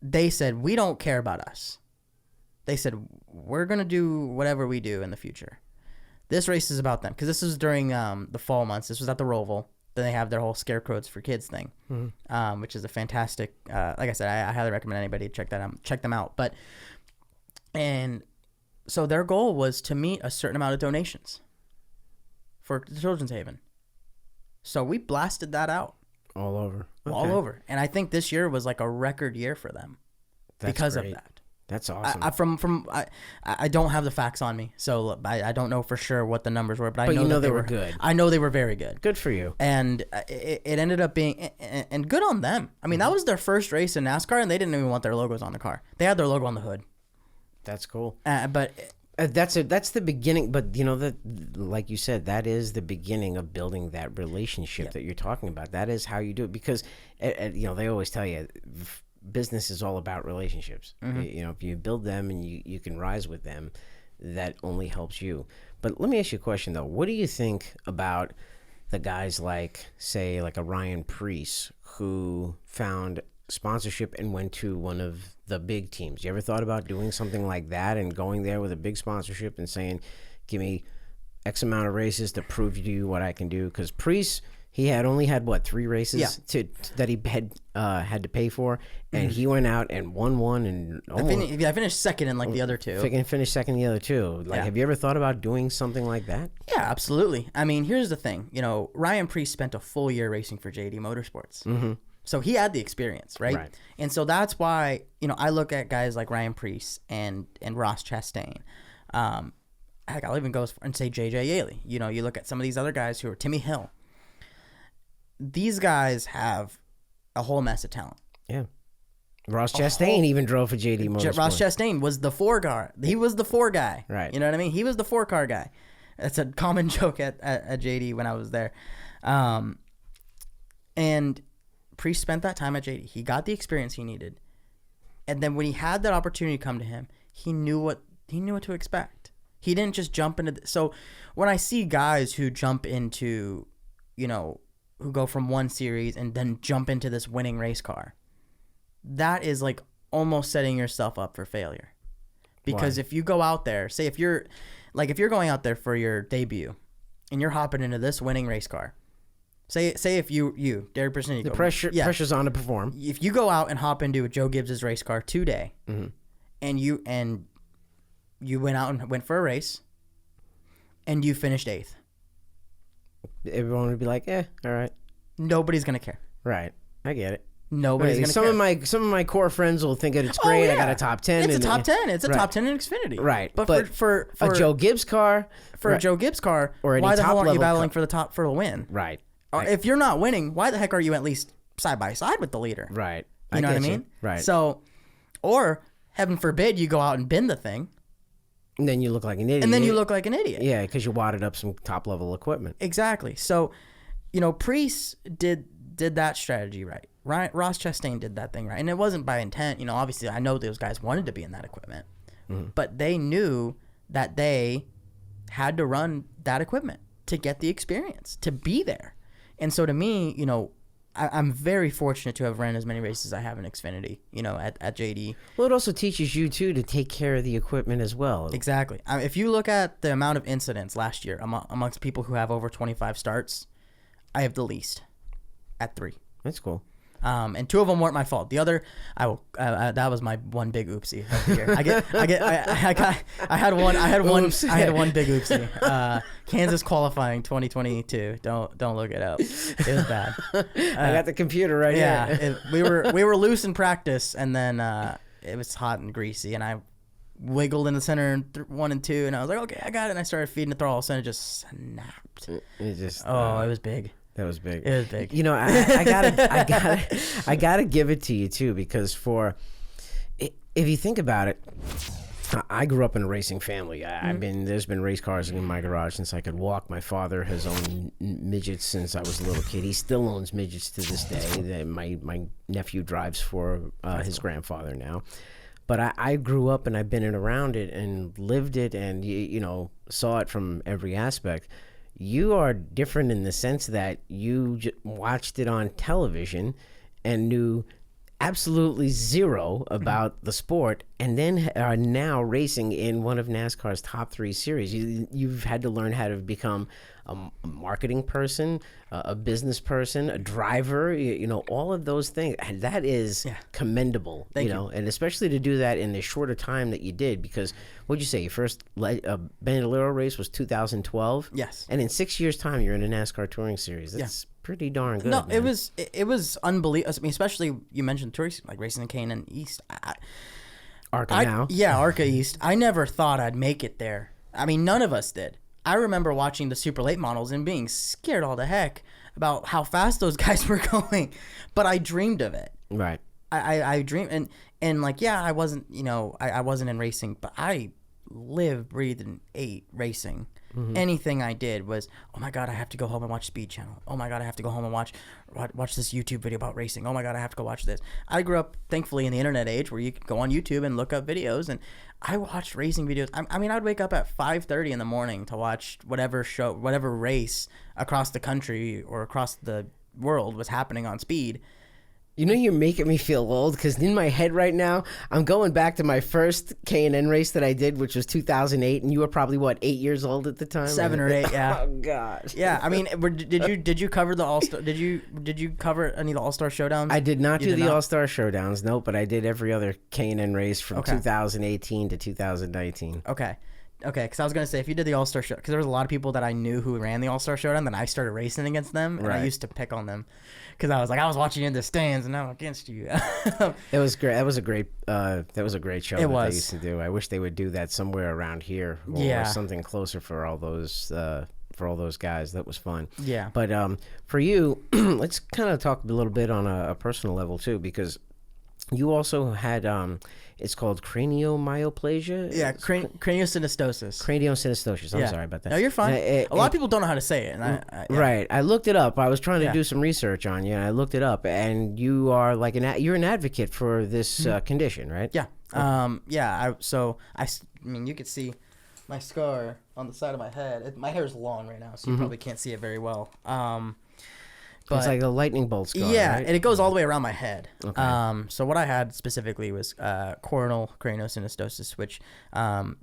Speaker 1: They said, we don't care about us. They said, we're going to do whatever we do in the future. This race is about them, because this was during the fall months. This was at the Roval. Then they have their whole Scarecrows for Kids thing, mm-hmm. Which is a fantastic. Like I said, I highly recommend anybody check them out. And so their goal was to meet a certain amount of donations for the Children's Haven. So we blasted that out
Speaker 2: all over,
Speaker 1: and I think this year was like a record year for them because of that.
Speaker 2: That's awesome.
Speaker 1: I don't have the facts on me, so I don't know for sure what the numbers were, but I know
Speaker 2: they were good.
Speaker 1: I know they were very good.
Speaker 2: Good for you.
Speaker 1: And it ended up being and good on them. I mean, that was their first race in NASCAR, and they didn't even want their logos on the car. They had their logo on the hood.
Speaker 2: That's cool.
Speaker 1: But
Speaker 2: that's the beginning. But that, like you said, that is the beginning of building that relationship that you're talking about. That is how you do it, because they always tell you, business is all about relationships. Mm-hmm. If you build them and you can rise with them, that only helps you. But let me ask you a question though. What do you think about the guys like a Ryan Preece, who found sponsorship and went to one of the big teams? You ever thought about doing something like that and going there with a big sponsorship and saying, give me X amount of races to prove to you what I can do? Because Preece, he had only had 3 races that he had to pay for, and he went out and won one, and
Speaker 1: I finished second in the other two.
Speaker 2: Finished second in the other two. Have you ever thought about doing something like that?
Speaker 1: Yeah, absolutely. I mean, here's the thing. Ryan Preece spent a full year racing for JD Motorsports, mm-hmm. so he had the experience, right? And so that's why I look at guys like Ryan Preece and Ross Chastain. heck, I'll even go and say J.J. Yaley. You know, you look at some of these other guys who are Timmy Hill. These guys have a whole mess of talent.
Speaker 2: Yeah. Ross Chastain even drove for JD Motorsport.
Speaker 1: Ross Chastain was the 4 guy. He was the 4 guy.
Speaker 2: Right.
Speaker 1: You know what I mean? He was the 4 car guy. That's a common joke at JD when I was there. And Priest spent that time at JD. He got the experience he needed. And then when he had that opportunity come to him, he knew what to expect. He didn't just jump into so when I see guys who jump into, you know, who go from one series and then jump into this winning race car, that is like almost setting yourself up for failure. Because if you go out there, say if you're going out there for your debut and you're hopping into this winning race car, say if you Derek Persini,
Speaker 2: the pressure's on to perform.
Speaker 1: If you go out and hop into a Joe Gibbs's race car today, and you went out and went for a race, and you finished 8th,
Speaker 2: everyone would be like, all right.
Speaker 1: Nobody's gonna care.
Speaker 2: Right, I get it.
Speaker 1: Nobody's gonna care.
Speaker 2: Some of my core friends will think that it's great. I got a top 10.
Speaker 1: It's a top 10. It's a top 10 in Xfinity.
Speaker 2: Right.
Speaker 1: But for
Speaker 2: a Joe Gibbs car,
Speaker 1: a Joe Gibbs car,
Speaker 2: or
Speaker 1: why the hell aren't you battling
Speaker 2: for
Speaker 1: the win?
Speaker 2: Right.
Speaker 1: If you're not winning, why the heck are you at least side by side with the leader?
Speaker 2: Right.
Speaker 1: You know what I mean?
Speaker 2: Right.
Speaker 1: So, or heaven forbid you go out and bin the thing.
Speaker 2: And then you look like an idiot. Yeah, because you wadded up some top level equipment.
Speaker 1: Exactly. So, you know, Priest did that strategy right. Ross Chastain did that thing right. And it wasn't by intent. You know, obviously I know those guys wanted to be in that equipment. But they knew that they had to run that equipment to get the experience, to be there. And so to me, you know, I'm very fortunate to have ran as many races as I have in Xfinity, you know, at JD.
Speaker 2: Well, it also teaches you, too, to take care of the equipment as well.
Speaker 1: Exactly. If you look at the amount of incidents last year amongst people who have over 25 starts, I have the least at 3.
Speaker 2: That's cool.
Speaker 1: And 2 of them weren't my fault. The other, that was my one big oopsie of the year. I had one big oopsie. Kansas qualifying 2022. Don't look it up. It was bad.
Speaker 2: I got the computer right here.
Speaker 1: we were loose in practice, and then it was hot and greasy, and I wiggled in the center in 1 and 2, and I was like, okay, I got it. And I started feeding the throttle, all of a sudden it just snapped.
Speaker 2: It just
Speaker 1: it was big.
Speaker 2: That was big.
Speaker 1: It was big.
Speaker 2: You know, I gotta give it to you too, because if you think about it, I grew up in a racing family. There's been race cars in my garage since I could walk. My father has owned midgets since I was a little kid. He still owns midgets to this day. My nephew drives for his grandfather now. But I grew up and I've been around it and lived it, and you know, saw it from every aspect. You are different in the sense that you watched it on television and knew absolutely zero about the sport, and then are now racing in one of NASCAR's top 3 series. You've had to learn how to become a marketing person, a business person, a driver, you know, all of those things. And that is commendable, you know, and especially to do that in the shorter time that you did, because what'd you say? Your first Bandolero race was 2012?
Speaker 1: Yes.
Speaker 2: And in 6 years' time, you're in a NASCAR touring series. That's pretty darn good.
Speaker 1: No,
Speaker 2: man.
Speaker 1: it was unbelievable. I mean, especially you mentioned touring, like racing in Canaan East.
Speaker 2: ARCA now.
Speaker 1: Yeah, ARCA East. I never thought I'd make it there. I mean, none of us did. I remember watching the super late models and being scared all the heck about how fast those guys were going, but I dreamed of it.
Speaker 2: Right.
Speaker 1: I dreamed, and like, yeah, I wasn't, you know, I wasn't in racing, but I lived, breathed, and ate racing. Mm-hmm. Anything I did was, oh my God, I have to go home and watch Speed Channel. Oh my God, I have to go home and watch this YouTube video about racing. Oh my God, I have to go watch this. I grew up, thankfully, in the internet age where you could go on YouTube and look up videos, and I watched racing videos. I mean, I'd wake up at 5:30 in the morning to watch whatever race across the country or across the world was happening on Speed.
Speaker 2: You know, you're making me feel old, because in my head right now, I'm going back to my first K&N race that I did, which was 2008, and you were probably, 8 years old at the time?
Speaker 1: 7 or 8, yeah.
Speaker 2: Oh, gosh.
Speaker 1: Yeah, I mean, did you cover the All-Star? Did you cover any of the All-Star Showdowns?
Speaker 2: I did not do the All-Star Showdowns, nope, but I did every other K&N race from 2018 to 2019.
Speaker 1: Okay. Okay, because I was gonna say if you did the All Star Show, because there was a lot of people that I knew who ran the All Star Showdown, then I started racing against them, and I used to pick on them, because I was watching you in the stands, and now I'm against you.
Speaker 2: It was great. That was a great. That was a great show. They used to do. I wish they would do that somewhere around here, or something closer for all those. For all those guys, that was fun.
Speaker 1: Yeah.
Speaker 2: But for you, let's kind of talk a little bit on a personal level too, because you also had it's called craniomyoplasia.
Speaker 1: Yeah, craniosynostosis.
Speaker 2: Craniosynostosis. I'm sorry about that.
Speaker 1: No, you're fine. A lot of people don't know how to say it. And
Speaker 2: Right. I looked it up. I was trying to do some research on you, and I looked it up. And you are like you're an advocate for this condition, right?
Speaker 1: Yeah. I mean, you could see my scar on the side of my head. My hair is long right now, so you probably can't see it very well. But
Speaker 2: it's like a lightning bolt scar.
Speaker 1: Yeah,
Speaker 2: right?
Speaker 1: and it goes all the way around my head.
Speaker 2: Okay.
Speaker 1: So what I had specifically was coronal craniosynostosis, which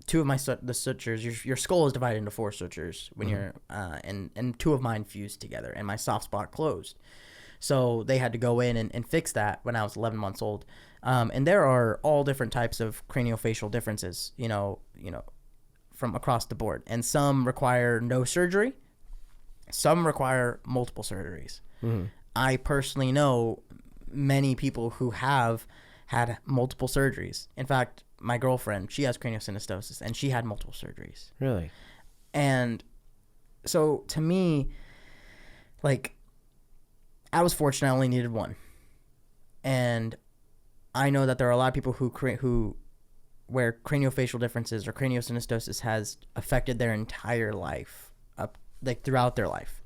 Speaker 1: two of the sutures. Your skull is divided into 4 sutures when you're and 2 of mine fused together, and my soft spot closed. So they had to go in and fix that when I was 11 months old. And there are all different types of craniofacial differences, you know, from across the board, and some require no surgery, some require multiple surgeries. I personally know many people who have had multiple surgeries. In fact, my girlfriend, she has craniosynostosis, and she had multiple surgeries.
Speaker 2: Really?
Speaker 1: And so to me, like, I was fortunate I only needed one. And I know that there are a lot of people where craniofacial differences or craniosynostosis has affected their entire life, throughout their life.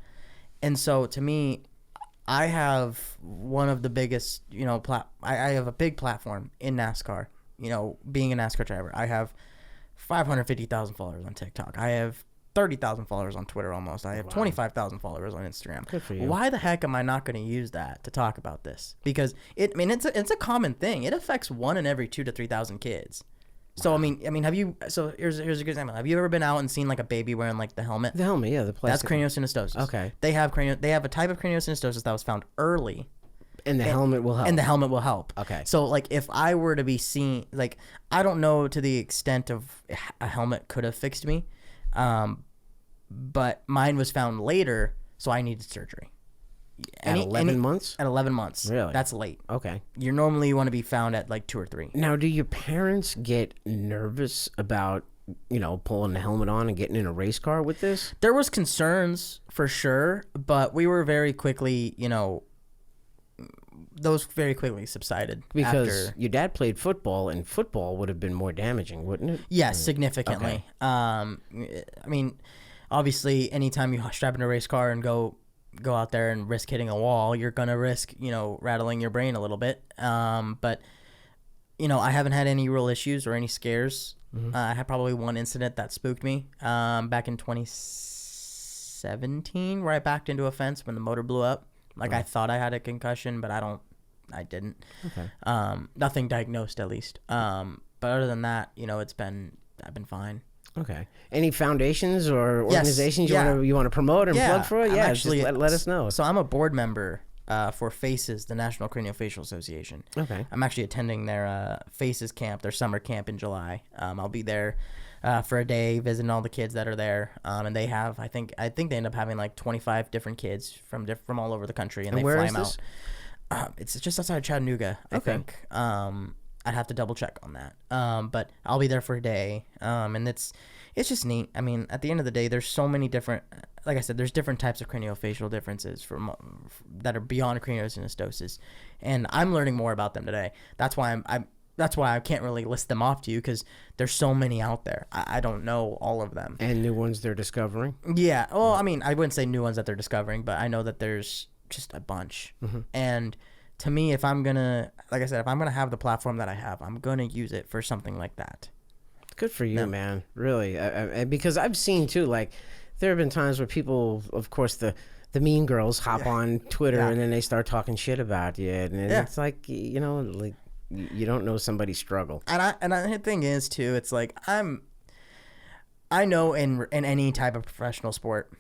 Speaker 1: And so to me, I have one of the biggest, I have a big platform in NASCAR, being a NASCAR driver. I have 550,000 followers on TikTok. I have 30,000 followers on Twitter almost. I have 25,000 followers on Instagram.
Speaker 2: Good for you.
Speaker 1: Why the heck am I not going to use that to talk about this? Because it's a common thing. It affects 1 in every 2,000 to 3,000 kids. So here's a good example. Have you ever been out and seen like a baby wearing like the helmet?
Speaker 2: The helmet, yeah, the plastic.
Speaker 1: That's craniosynostosis.
Speaker 2: Okay.
Speaker 1: They have a type of craniosynostosis that was found early.
Speaker 2: And the helmet will help.
Speaker 1: And the helmet will help.
Speaker 2: Okay.
Speaker 1: So like if I were to be seen, like, I don't know to the extent of a helmet could have fixed me, but mine was found later, so I needed surgery.
Speaker 2: At 11 months?
Speaker 1: At 11 months.
Speaker 2: Really?
Speaker 1: That's late.
Speaker 2: Okay.
Speaker 1: You normally want to be found at like 2 or 3.
Speaker 2: Now, do your parents get nervous about, pulling the helmet on and getting in a race car with this?
Speaker 1: There was concerns for sure, but we were very quickly, those very quickly subsided.
Speaker 2: Because your dad played football, and football would have been more damaging, wouldn't it?
Speaker 1: Yes, significantly. Okay. I mean, obviously, anytime you strap in a race car and go out there and risk hitting a wall, you're gonna risk rattling your brain a little bit, but I haven't had any real issues or any scares. I had probably one incident that spooked me back in 2017 where I backed into a fence when the motor blew up. I thought I had a concussion, but I didn't. Okay. Nothing diagnosed, at least. But other than that, I've been fine.
Speaker 2: Okay. Any foundations or organizations you want to promote and plug for? Yeah, actually, just let us know.
Speaker 1: So I'm a board member for FACES, the National Craniofacial Association.
Speaker 2: Okay.
Speaker 1: I'm actually attending their FACES camp, their summer camp in July. I'll be there for a day, visiting all the kids that are there. And they have, I think they end up having like 25 different kids from all over the country, and they fly them out. It's just outside of Chattanooga, I think. I'd have to double check on that. But I'll be there for a day. And it's just neat. I mean, at the end of the day, there's so many different, like I said, there's different types of craniofacial differences that are beyond craniosynostosis. And I'm learning more about them today. That's why that's why I can't really list them off to you, because there's so many out there. I don't know all of them.
Speaker 2: And new ones they're discovering?
Speaker 1: Yeah. Well, I mean, I wouldn't say new ones that they're discovering, but I know that there's just a bunch. And to me, if I'm gonna have the platform that I have, I'm gonna use it for something like that.
Speaker 2: Good for you, man. Really, because I've seen too. Like, there have been times where people, of course, the mean girls hop on Twitter and then they start talking shit about you, and it's like, you don't know somebody's struggle.
Speaker 1: And the thing is too, it's like I know in any type of professional sport,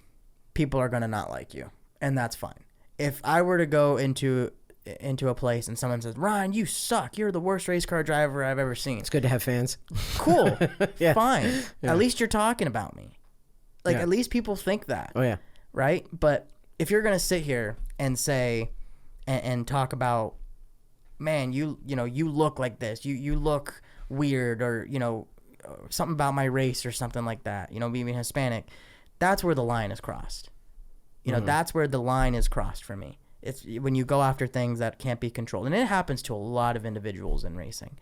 Speaker 1: people are gonna not like you, and that's fine. If I were to go into into a place and someone says, Ryan, you suck. You're the worst race car driver I've ever seen.
Speaker 2: It's good to have fans.
Speaker 1: Cool.
Speaker 2: Yeah.
Speaker 1: Fine.
Speaker 2: Yeah.
Speaker 1: At least you're talking about me. Like,
Speaker 2: Yeah.
Speaker 1: at least people think that.
Speaker 2: Oh, yeah.
Speaker 1: Right? But if you're going to sit here and say, and talk about, man, you look like this. You look weird, or, something about my race or something like that, being Hispanic, that's where the line is crossed. That's where the line is crossed for me. It's when you go after things that can't be controlled. And it happens to a lot of individuals in racing,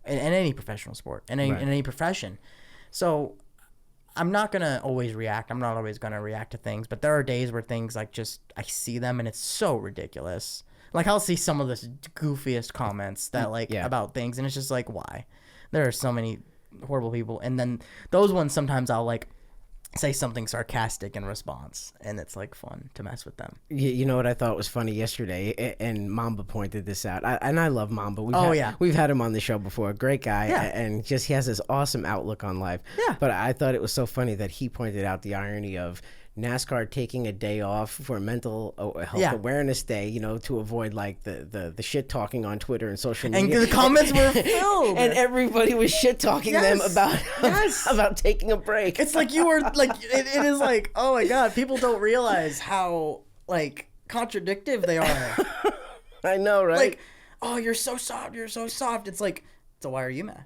Speaker 1: in any professional sport, in any profession. So I'm not going to always react. I'm not always going to react to things. But there are days where things like I see them and it's so ridiculous. Like, I'll see some of the goofiest comments that about things. And it's just like, why? There are so many horrible people. And then those ones, sometimes I'll say something sarcastic in response, and it's fun to mess with them.
Speaker 2: You know what I thought was funny yesterday, and Mamba pointed this out. I love Mamba. We've had him on the show before. Great guy, and just he has this awesome outlook on life. Yeah. But I thought it was so funny that he pointed out the irony of NASCAR taking a day off for Mental Health Awareness Day, to avoid the shit talking on Twitter and social media.
Speaker 1: And the comments were filled,
Speaker 2: and everybody was shit talking them about taking a break.
Speaker 1: It's like you were it is like, oh my god, people don't realize how contradictive they are.
Speaker 2: I know, right?
Speaker 1: Like, oh, you're so soft. It's like, so why are you mad?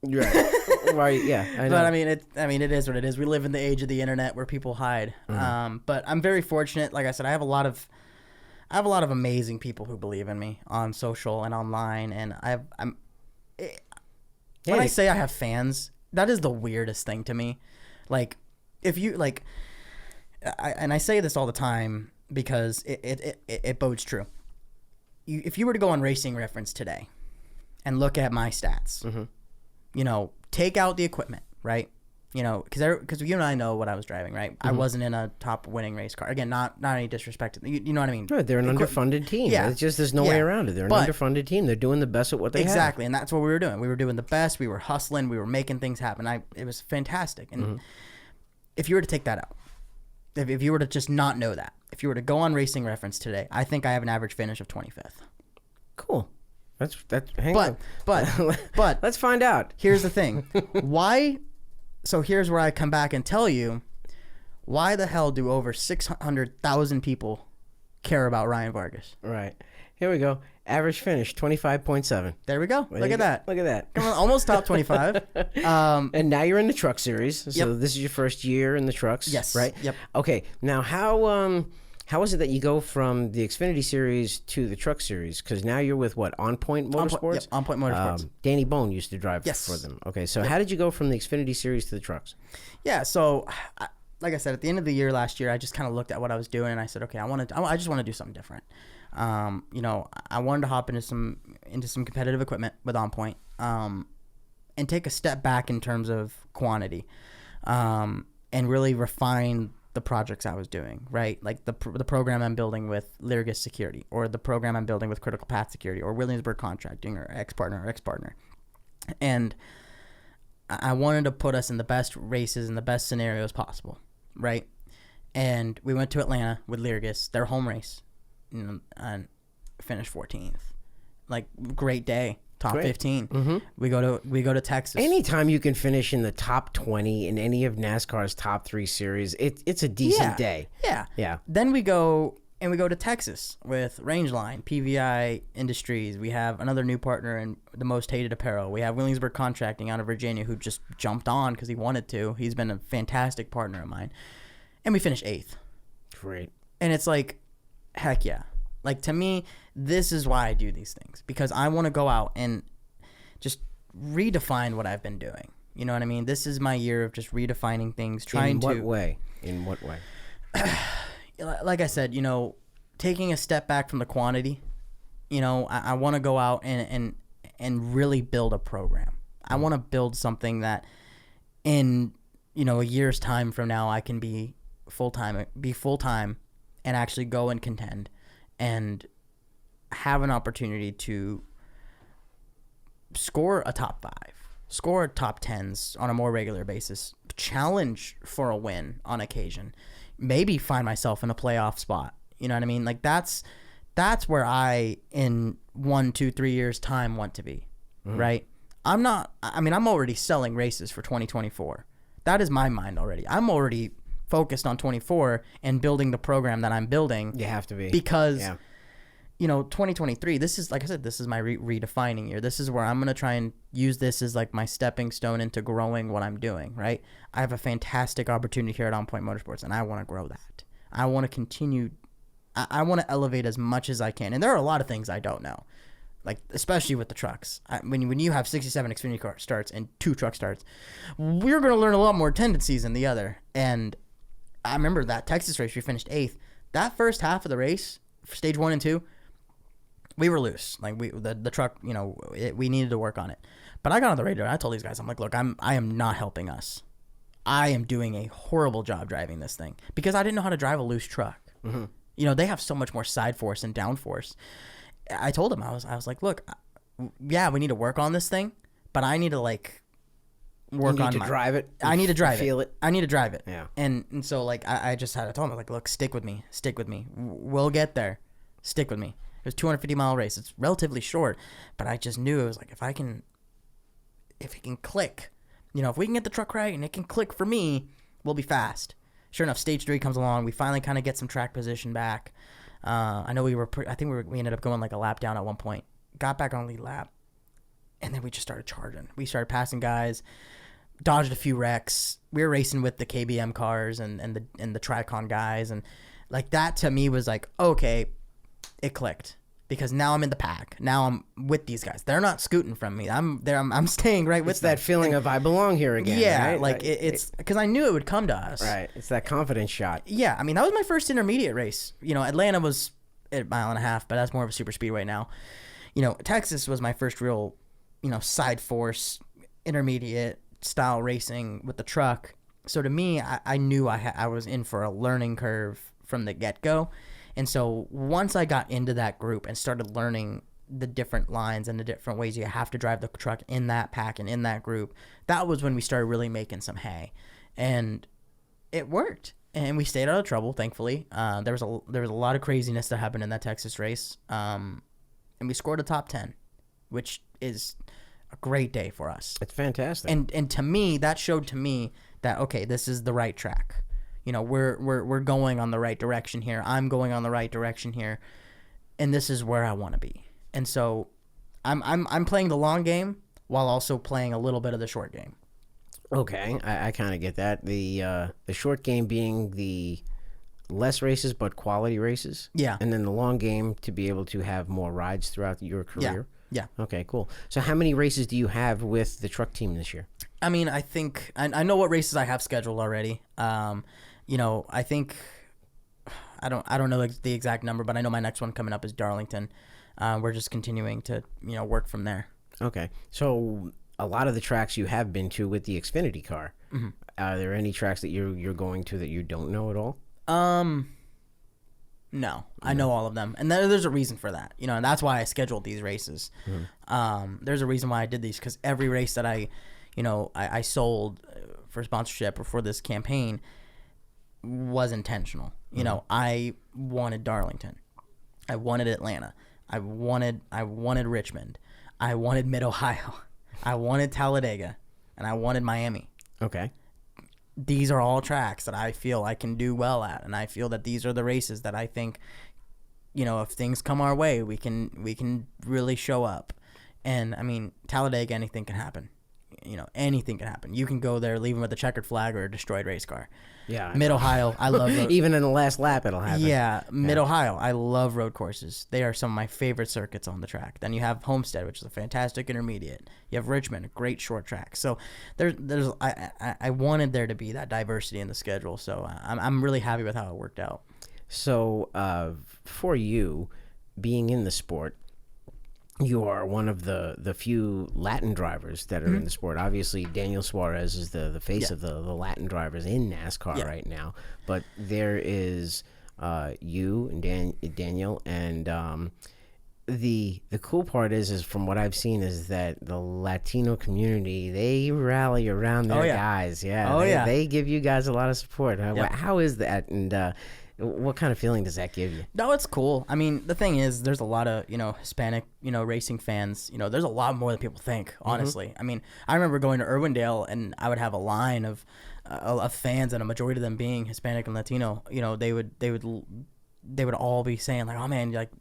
Speaker 2: Right. Right. Yeah. I know.
Speaker 1: But it is what it is. We live in the age of the internet where people hide. But I'm very fortunate. Like I said, I have a lot of amazing people who believe in me on social and online. And when I say I have fans, that is the weirdest thing to me. Like, if you I say this all the time because it bodes true. If you were to go on Racing Reference today and look at my stats. Mm-hmm. Take out the equipment, right? Because you and I know what I was driving, right? Mm-hmm. I wasn't in a top winning race car. Again, not any disrespect. You know what I mean?
Speaker 2: Right, they're an underfunded team. Yeah. It's just there's no way around it. They're an underfunded team. They're doing the best at what they have.
Speaker 1: Exactly, and that's what we were doing. We were doing the best. We were hustling. We were making things happen. It was fantastic. And if you were to take that out, if you were to just not know that, if you were to go on Racing Reference today, I think I have an average finish of 25th.
Speaker 2: Cool. Hang on.
Speaker 1: But
Speaker 2: let's find out.
Speaker 1: Here's the thing. Why? So here's where I come back and tell you, why the hell do over 600,000 people care about Ryan Vargas?
Speaker 2: Right. Here we go. Average finish 25.7.
Speaker 1: There we go. Look at that.
Speaker 2: Look at that.
Speaker 1: Come on, almost top 25.
Speaker 2: And now you're in the truck series. So this is your first year in the trucks.
Speaker 1: Yes.
Speaker 2: Right.
Speaker 1: Yep.
Speaker 2: Okay. Now how is it that you go from the Xfinity series to the truck series? Because now you're with what? On Point Motorsports?
Speaker 1: Yep, On Point Motorsports.
Speaker 2: Danny Bone used to drive for them. Okay, so how did you go from the Xfinity series to the trucks?
Speaker 1: Yeah, so like I said, at the end of the year last year, I just kind of looked at what I was doing and I said, okay, I just want to do something different. I wanted to hop into some competitive equipment with On Point, and take a step back in terms of quantity, and really refine the projects I was doing, right? Like the program I'm building with Vargas Security, or the program I'm building with Critical Path Security, or Williamsburg Contracting, or X partner. And I wanted to put us in the best races and the best scenarios possible, right? And we went to Atlanta with Vargas, their home race, and finished 14th. Like, great day. Top 15. Mm-hmm. We go to Texas.
Speaker 2: Anytime you can finish in the top 20 in any of NASCAR's top 3 series, it's a decent day.
Speaker 1: Yeah. Then we go to Texas with Rangeline, PVI Industries. We have another new partner in the most hated apparel. We have Williamsburg Contracting out of Virginia, who just jumped on because he wanted to. He's been a fantastic partner of mine. And we finished 8th.
Speaker 2: Great.
Speaker 1: And it's like, heck yeah. Like, to me, this is why I do these things, because I want to go out and just redefine what I've been doing. You know what I mean? This is my year of just redefining things,
Speaker 2: In what way?
Speaker 1: Like I said, taking a step back from the quantity. I want to go out and really build a program. I want to build something that in, a year's time from now, I can be full-time and actually go and contend and have an opportunity to score a top 5, score top 10s on a more regular basis, challenge for a win on occasion, maybe find myself in a playoff spot. You know what I mean? Like, that's, that's where I, in 1, 2, 3 years time, want to be, right? I'm already selling races for 2024. That is my mind already. I'm already focused on 24 and building the program that I'm building.
Speaker 2: You have to be.
Speaker 1: Because, 2023, this is, like I said, this is my redefining year. This is where I'm going to try and use this as like my stepping stone into growing what I'm doing, right? I have a fantastic opportunity here at On Point Motorsports, and I want to grow that. I want to continue. I want to elevate as much as I can. And there are a lot of things I don't know, like especially with the trucks. When you have 67 Xfinity car starts and 2 truck starts, we're going to learn a lot more tendencies than the other. And I remember that Texas race, we finished 8th. That first half of the race, stage 1 and 2, we were loose. Like the truck, we needed to work on it. But I got on the radio and I told these guys, I'm like, look, I am not helping us. I am doing a horrible job driving this thing because I didn't know how to drive a loose truck. Mm-hmm. They have so much more side force and down force. I told him, I was like, look, yeah, we need to work on this thing, but I need to
Speaker 2: drive it.
Speaker 1: I need to drive it.
Speaker 2: Feel it.
Speaker 1: I need to drive it.
Speaker 2: Yeah.
Speaker 1: And so I just had to tell him, like, look, stick with me. We'll get there. Stick with me. It was a 250-mile race. It's relatively short, but I just knew it was like, if it can click, if we can get the truck right and it can click for me, we'll be fast. Sure enough, stage 3 comes along. We finally kind of get some track position back. I know we ended up going like a lap down at one point. Got back on lead lap, and then we just started charging. We started passing guys, dodged a few wrecks. We were racing with the KBM cars and the Tricon guys, and like that to me was like, okay, it clicked. Because now I'm in the pack. Now I'm with these guys. They're not scooting from me. I'm there. I'm staying right with them.
Speaker 2: It's that feeling of I belong here again.
Speaker 1: Yeah,
Speaker 2: right?
Speaker 1: like it's because I knew it would come to us.
Speaker 2: Right. It's that confidence shot.
Speaker 1: Yeah, I mean that was my first intermediate race. Atlanta was a mile and a half, but that's more of a super speedway now. Texas was my first real, side force intermediate style racing with the truck. So to me, I knew I was in for a learning curve from the get go. And so once I got into that group and started learning the different lines and the different ways you have to drive the truck in that pack and in that group, that was when we started really making some hay. And it worked. And we stayed out of trouble, thankfully. There was a lot of craziness that happened in that Texas race. And we scored a top 10, which is a great day for us.
Speaker 2: It's fantastic.
Speaker 1: And to me, that showed to me that, okay, this is the right track. We're going on the right direction here. I'm going on the right direction here, and this is where I want to be. And so, I'm playing the long game while also playing a little bit of the short game.
Speaker 2: Okay, I kind of get that. The short game being the less races but quality races.
Speaker 1: Yeah.
Speaker 2: And then the long game to be able to have more rides throughout your career.
Speaker 1: Yeah.
Speaker 2: Okay, cool. So how many races do you have with the truck team this year?
Speaker 1: I mean, I think I know what races I have scheduled already. I think I don't know the exact number, but I know my next one coming up is Darlington. We're just continuing to work from there. Okay.
Speaker 2: So a lot of the tracks you have been to with the Xfinity car.
Speaker 1: Mm-hmm.
Speaker 2: Are there any tracks that you're going to that you don't know at all?
Speaker 1: No, I know all of them, and there's a reason for that. And that's why I scheduled these races. Mm-hmm. There's a reason why I did these, because every race that I sold for sponsorship or for this campaign was intentional. I wanted Darlington, I wanted Atlanta, I wanted Richmond, I wanted Mid-Ohio, I wanted Talladega, and I wanted Miami.
Speaker 2: Okay.
Speaker 1: These are all tracks that I feel I can do well at, and I feel that these are the races that I think, if things come our way, we can really show up. And I mean, Talladega, anything can happen. Anything can happen. You can go there leaving with a checkered flag or a destroyed race car.
Speaker 2: Yeah.
Speaker 1: Mid-Ohio, I love road.
Speaker 2: Even in the last lap, it'll happen.
Speaker 1: Yeah. Mid-Ohio, I love road courses. They are some of my favorite circuits on the track. Then you have Homestead, which is a fantastic intermediate. You have Richmond, a great short track. So I wanted there to be that diversity in the schedule. So I'm really happy with how it worked out.
Speaker 2: So for you, being in the sport, you are one of the few Latin drivers that are in the sport. Obviously, Daniel Suarez is the face of the Latin drivers in NASCAR right now. But there is you and Daniel, and the cool part is from what I've seen is that the Latino community, they rally around their guys. Yeah. They give you guys a lot of support. How is that? And What kind of feeling does that give you?
Speaker 1: No, it's cool. I mean, the thing is, there's a lot of, Hispanic, racing fans. There's a lot more than people think, honestly. I mean, I remember going to Irwindale, and I would have a line of fans, and a majority of them being Hispanic and Latino. They would all be saying, like, oh, man, like,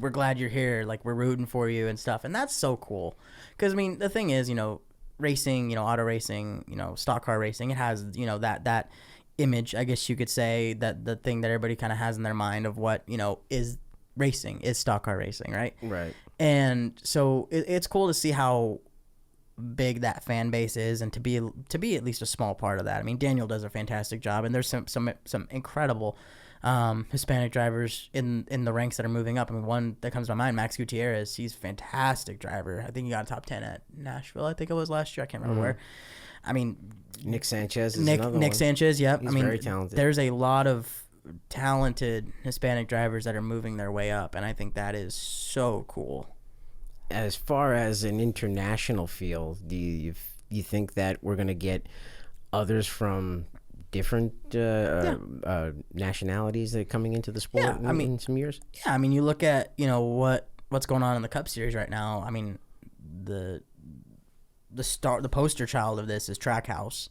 Speaker 1: we're glad you're here. Like, we're rooting for you and stuff. And that's so cool. Because, I mean, the thing is, racing, auto racing, stock car racing, it has, that image, I guess you could say, that the thing that everybody kind of has in their mind of what is racing, is stock car racing, right? And so it's cool to see how big that fan base is, and to be at least a small part of that. I mean, Daniel does a fantastic job, and there's some incredible Hispanic drivers in the ranks that are moving up. I mean, one that comes to my mind, Max Gutierrez. He's a fantastic driver. I think he got a top 10 at Nashville, I think it was last year. I can't remember where. I mean,
Speaker 2: Nick Sanchez is another one.
Speaker 1: Nick Sanchez, yep.
Speaker 2: He's very talented.
Speaker 1: There's a lot of talented Hispanic drivers that are moving their way up, and I think that is so cool.
Speaker 2: As far as an international field, do you think that we're going to get others from different nationalities that are coming into the sport in some years?
Speaker 1: Yeah, I mean, you look at what's going on in the Cup Series right now. I mean, the poster child of this is Trackhouse,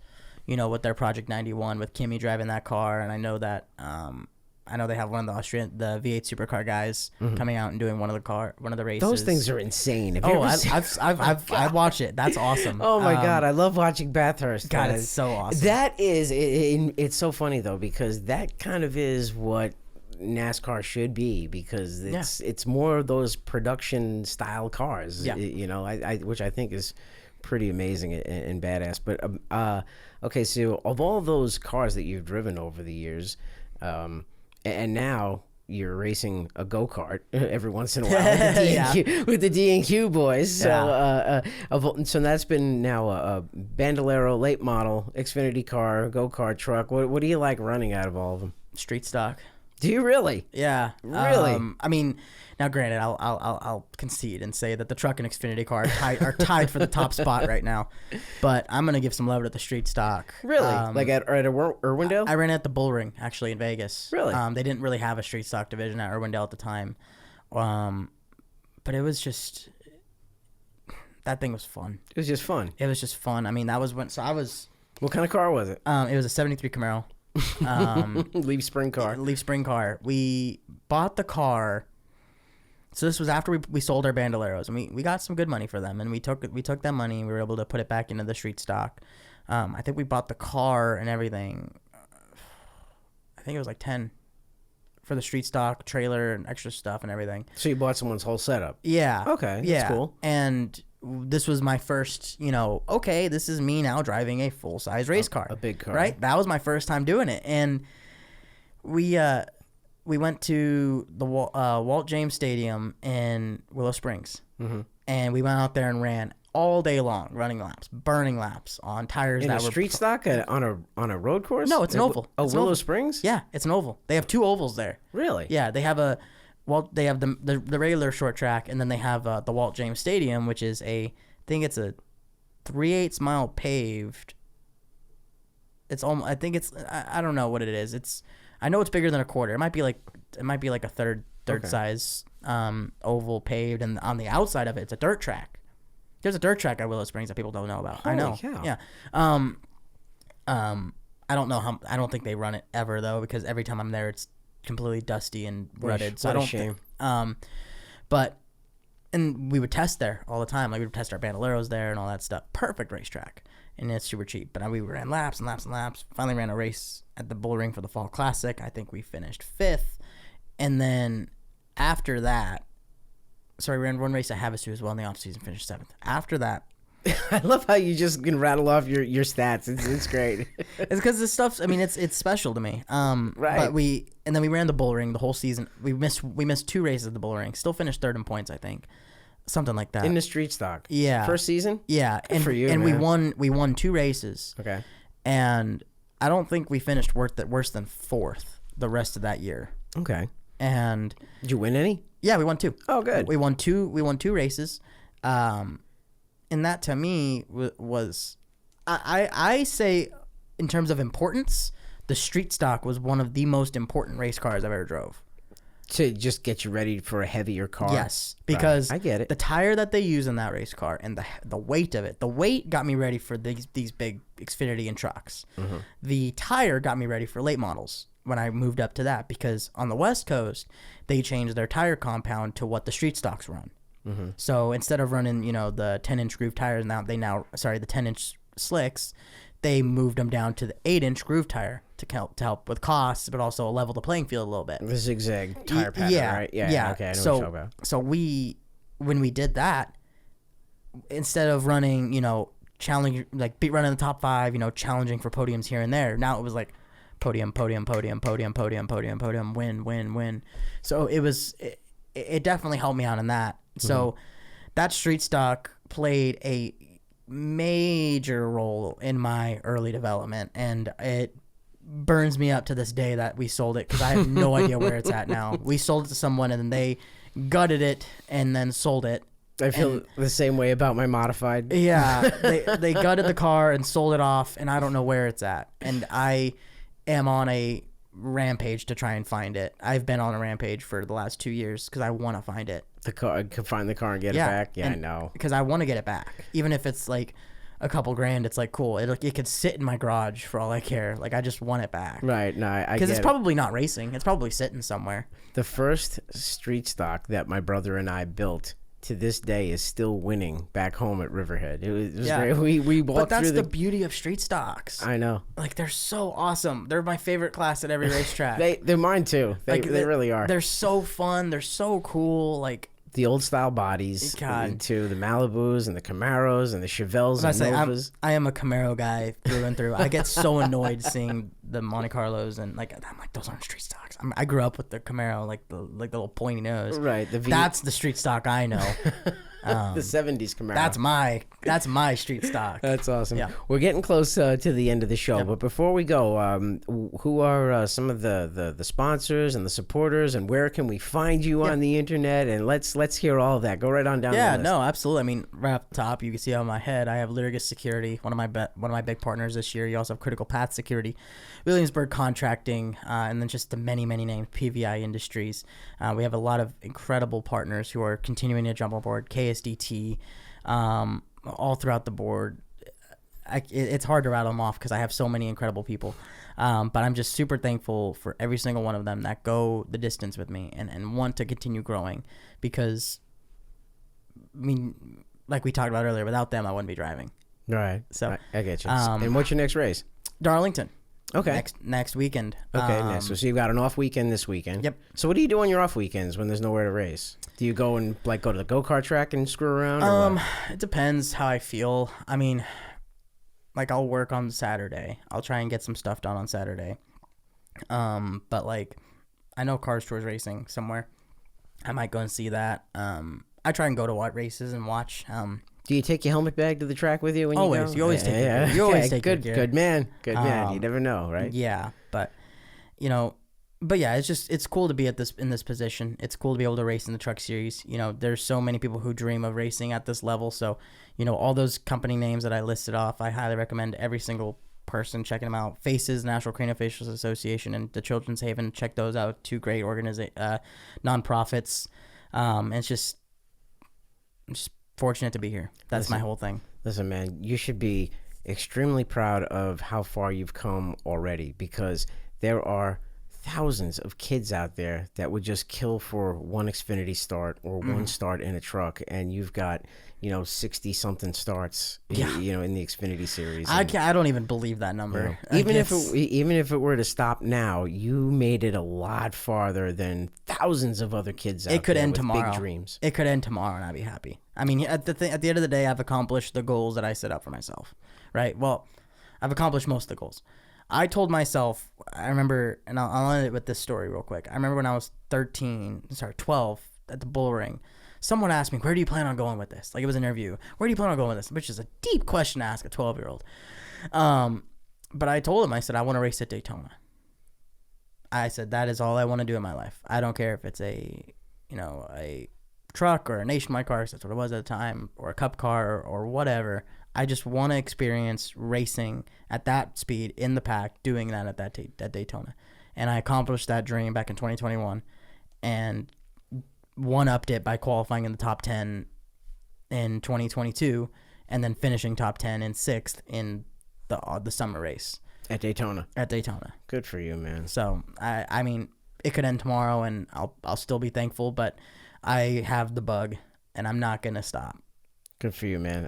Speaker 1: with their Project 91, with Kimmy driving that car. And I know that they have one of the V8 supercar guys coming out and doing one of the races.
Speaker 2: Those things are insane.
Speaker 1: I've watched it. That's awesome.
Speaker 2: Oh my God, I love watching Bathurst.
Speaker 1: God, it's so awesome.
Speaker 2: That is, it's so funny though, because that kind of is what NASCAR should be, because it's more of those production style cars. Which I think is pretty amazing and badass. But okay, so of all those cars that you've driven over the years, and now you're racing a go-kart every once in a while with the D&Q boys. So so that's been now a Bandolero late model, Xfinity car, go-kart truck. What do you like running out of all of them?
Speaker 1: Street stock.
Speaker 2: Do you really?
Speaker 1: Yeah.
Speaker 2: Really?
Speaker 1: I mean, now granted, I'll concede and say that the truck and Xfinity car are tied for the top spot right now, but I'm gonna give some love to the street stock.
Speaker 2: Really? Like at Irwindale?
Speaker 1: I ran at the Bull Ring actually in Vegas.
Speaker 2: Really?
Speaker 1: They didn't really have a street stock division at Irwindale at the time, but it was just, that thing was fun.
Speaker 2: It was just fun.
Speaker 1: It was just fun. I mean, that was when. So I was.
Speaker 2: What kind of car was it?
Speaker 1: It was a '73 Camaro.
Speaker 2: Leaf spring car.
Speaker 1: We bought the car. So this was after we sold our Bandoleros, and we got some good money for them, and we took that money and we were able to put it back into the street stock. I think we bought the car and everything. I think it was like 10 for the street stock, trailer and extra stuff and everything.
Speaker 2: So you bought someone's whole setup.
Speaker 1: Yeah.
Speaker 2: Okay. That's cool.
Speaker 1: And this was my first, okay, this is me now driving a full-size race car.
Speaker 2: A big car.
Speaker 1: Right? That was my first time doing it. And we went to the Walt James Stadium in Willow Springs. Mm-hmm. And we went out there and ran all day long, running laps, burning laps on tires
Speaker 2: that were street stock on a road course.
Speaker 1: No, it's an oval.
Speaker 2: Oh, Willow Springs.
Speaker 1: Yeah, it's an oval. They have 2 ovals there.
Speaker 2: Really?
Speaker 1: Yeah, they have they have the regular short track, and then they have the Walt James Stadium, which is I think it's a 3/8 mile paved. It's almost, I think it's, I don't know what it is. I know it's bigger than a quarter. It might be like a third size oval paved, and on the outside of it, it's a dirt track. There's a dirt track at Willow Springs that people don't know about.
Speaker 2: Holy
Speaker 1: I know.
Speaker 2: Cow.
Speaker 1: Yeah. I don't know I don't think they run it ever though, because every time I'm there, it's completely dusty and rutted. So I don't
Speaker 2: shame.
Speaker 1: And we would test there all the time. Like we would test our Bandoleros there and all that stuff. Perfect racetrack, and it's super cheap. But we ran laps and laps and laps. Finally ran a race at the Bull Ring for the Fall Classic. I think we finished 5th, and then after that, so I ran one race at Havasu as well in the off season. Finished 7th. After that.
Speaker 2: I love how you just can rattle off your stats. It's great.
Speaker 1: It's because this stuff's, I mean, it's special to me.
Speaker 2: Right.
Speaker 1: But we ran the Bull Ring the whole season. We missed 2 races at the Bull Ring. Still finished 3rd in points, I think, something like that.
Speaker 2: In the street stock.
Speaker 1: Yeah.
Speaker 2: First season.
Speaker 1: Yeah.
Speaker 2: Good for you.
Speaker 1: And
Speaker 2: man.
Speaker 1: we won 2 races.
Speaker 2: Okay.
Speaker 1: And I don't think we finished worse than 4th the rest of that year.
Speaker 2: Okay.
Speaker 1: And
Speaker 2: did you win any?
Speaker 1: Yeah, we won 2.
Speaker 2: Oh, good.
Speaker 1: We won 2 races. And that to me was, I say, in terms of importance, the street stock was one of the most important race cars I've ever drove.
Speaker 2: To just get you ready for a heavier car.
Speaker 1: Yes, because
Speaker 2: I get it.
Speaker 1: The tire that they use in that race car and the weight of it, the weight got me ready for these big Xfinity and trucks.
Speaker 2: Mm-hmm.
Speaker 1: The tire got me ready for late models when I moved up to that, because on the West Coast they changed their tire compound to what the street stocks run.
Speaker 2: Mm-hmm.
Speaker 1: So instead of running the 10-inch groove tires, the 10-inch slicks, they moved them down to the 8-inch groove tire to help with costs, but also level the playing field a little bit.
Speaker 2: The zigzag tire pattern, right? Yeah. Okay, I know what you're talking about.
Speaker 1: So when we did that, instead of running, challenging, like running the top 5, challenging for podiums here and there, now it was like podium, win. So it definitely helped me out in that. So that street stock played a major role in my early development, and it burns me up to this day that we sold it, because I have no idea where it's at now. We sold it to someone and then they gutted it and then sold it.
Speaker 2: I feel the same way about my modified.
Speaker 1: Yeah, they gutted the car and sold it off, and I don't know where it's at. And I am on a rampage to try and find it. I've been on a rampage for the last 2 years because I want to find it.
Speaker 2: Find the car and get it back. Yeah, I know.
Speaker 1: Because I want to get it back, even if it's like a couple grand. It's like cool. It could sit in my garage for all I care. Like, I just want it back.
Speaker 2: Right. No, I
Speaker 1: because it's probably not racing. It's probably sitting somewhere.
Speaker 2: The first street stock that my brother and I built to this day is still winning back home at Riverhead. It was great. We walked
Speaker 1: but that's
Speaker 2: through
Speaker 1: the beauty of street stocks.
Speaker 2: I know.
Speaker 1: Like, they're so awesome. They're my favorite class at every racetrack.
Speaker 2: They're mine too. They really are.
Speaker 1: They're so fun. They're so cool. Like,
Speaker 2: the old style bodies, too, the Malibus and the Camaros and the Chevelles and Novas.
Speaker 1: I am a Camaro guy through and through. I get so annoyed seeing the Monte Carlos, and like, I'm like, those aren't street stocks. I grew up with the Camaro, like the little pointy nose.
Speaker 2: Right.
Speaker 1: That's the street stock I know.
Speaker 2: The 70s Camaro.
Speaker 1: That's my street stock.
Speaker 2: That's awesome.
Speaker 1: Yeah.
Speaker 2: We're getting close to the end of the show, but before we go, who are some of the sponsors and the supporters, and where can we find you on the internet? And let's hear all of that. Go right on down.
Speaker 1: Yeah,
Speaker 2: the list.
Speaker 1: no, absolutely. I mean, right up the top, you can see on my head, I have Vargas Security, one of my big partners this year. You also have Critical Path Security, Williamsburg Contracting, and then just the many names, PVI Industries. We have a lot of incredible partners who are continuing to jump on board. KSDT, all throughout the board. It's hard to rattle them off because I have so many incredible people. But I'm just super thankful for every single one of them that go the distance with me and want to continue growing, because, I mean, like we talked about earlier, without them, I wouldn't be driving.
Speaker 2: Right.
Speaker 1: So
Speaker 2: I get you. And what's your next race?
Speaker 1: Darlington.
Speaker 2: Okay.
Speaker 1: Next weekend.
Speaker 2: Okay, next. So you've got an off weekend this weekend.
Speaker 1: Yep.
Speaker 2: So what do you do on your off weekends when there's nowhere to race? Do you go and go to the go-kart track and screw around? Or what?
Speaker 1: It depends how I feel. I mean, like, I'll work on Saturday. I'll try and get some stuff done on Saturday. But like, I know Cars Tours racing somewhere. I might go and see that. I try and go to races and watch.
Speaker 2: Do you take your helmet bag to the track with you when you go?
Speaker 1: You always take it. You always take it.
Speaker 2: Good man. Good man. You never know, right?
Speaker 1: Yeah, but it's cool to be in this position. It's cool to be able to race in the Truck Series. There's so many people who dream of racing at this level. So, all those company names that I listed off, I highly recommend every single person checking them out. FACES, National Craniofacial Association, and the Children's Haven. Check those out. Two great nonprofits. I'm just fortunate to be here. That's my whole thing.
Speaker 2: Listen, man, you should be extremely proud of how far you've come already, because there are thousands of kids out there that would just kill for one Xfinity start or one start in a truck, and you've got 60 something starts in the Xfinity series.
Speaker 1: I don't even believe that number.
Speaker 2: Even if it were to stop now, you made it a lot farther than thousands of other kids out there. It could end tomorrow. Big dreams.
Speaker 1: It could end tomorrow, and I'd be happy. I mean, at the end of the day, I've accomplished the goals that I set up for myself. Right? Well, I've accomplished most of the goals. I told myself, I remember, and I'll end it with this story real quick. I remember when I was 12 at the Bull Ring, someone asked me, where do you plan on going with this? Like, it was an interview. Where do you plan on going with this? Which is a deep question to ask a 12-year-old. But I told him, I said, I want to race at Daytona. I said, that is all I want to do in my life. I don't care if it's a truck or a nationwide car, 'cause that's what it was at the time, or a cup car or whatever. I just want to experience racing at that speed in the pack, doing that at that Daytona. And I accomplished that dream back in 2021 and one-upped it by qualifying in the top 10 in 2022 and then finishing top 10 in 6th in the summer race.
Speaker 2: At Daytona. Good for you, man.
Speaker 1: So, I mean, it could end tomorrow and I'll still be thankful, but I have the bug and I'm not going to stop.
Speaker 2: Good for you, man.